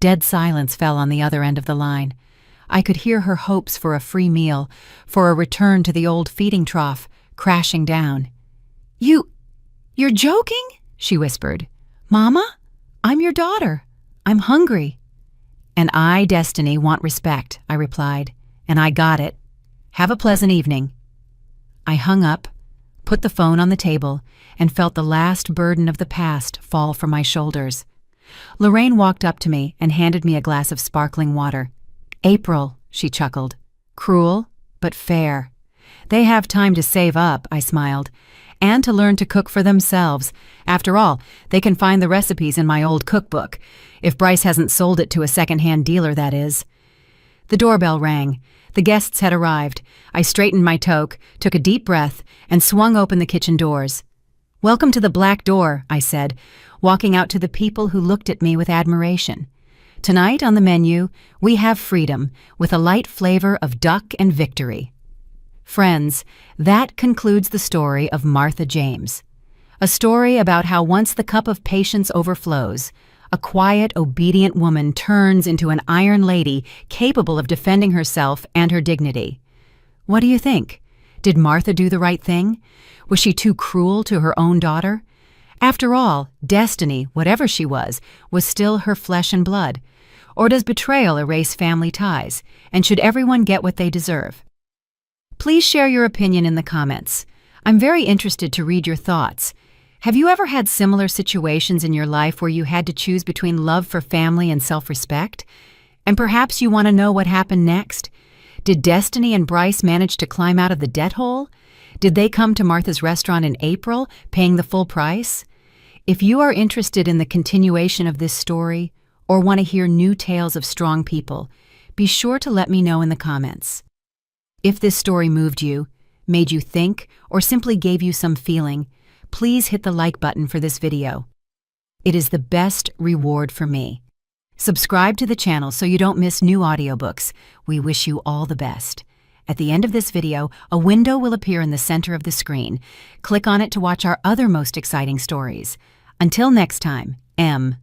Dead silence fell on the other end of the line. I could hear her hopes for a free meal, for a return to the old feeding trough, crashing down. You're joking?" she whispered. "Mama, I'm your daughter. I'm hungry." "And I, Destiny, want respect," I replied, "and I got it. Have a pleasant evening." I hung up, put the phone on the table, and felt the last burden of the past fall from my shoulders. Lorraine walked up to me and handed me a glass of sparkling water. "April," she chuckled. "Cruel, but fair. They have time to save up," I smiled, "and to learn to cook for themselves. After all, they can find the recipes in my old cookbook. If Bryce hasn't sold it to a second-hand dealer, that is." The doorbell rang. The guests had arrived. I straightened my toque, took a deep breath, and swung open the kitchen doors. "Welcome to the Black Door," I said, walking out to the people who looked at me with admiration. "Tonight on the menu, we have freedom, with a light flavor of duck and victory." Friends, that concludes the story of Martha James. A story about how once the cup of patience overflows, a quiet, obedient woman turns into an iron lady capable of defending herself and her dignity. What do you think? Did Martha do the right thing? Was she too cruel to her own daughter? After all, Destiny, whatever she was still her flesh and blood. Or does betrayal erase family ties, and should everyone get what they deserve? Please share your opinion in the comments. I'm very interested to read your thoughts. Have you ever had similar situations in your life where you had to choose between love for family and self-respect? And perhaps you want to know what happened next? Did Destiny and Bryce manage to climb out of the debt hole? Did they come to Martha's restaurant in April, paying the full price? If you are interested in the continuation of this story, or want to hear new tales of strong people, be sure to let me know in the comments. If this story moved you, made you think, or simply gave you some feeling, please hit the like button for this video. It is the best reward for me. Subscribe to the channel so you don't miss new audiobooks. We wish you all the best. At the end of this video, a window will appear in the center of the screen. Click on it to watch our other most exciting stories. Until next time, M.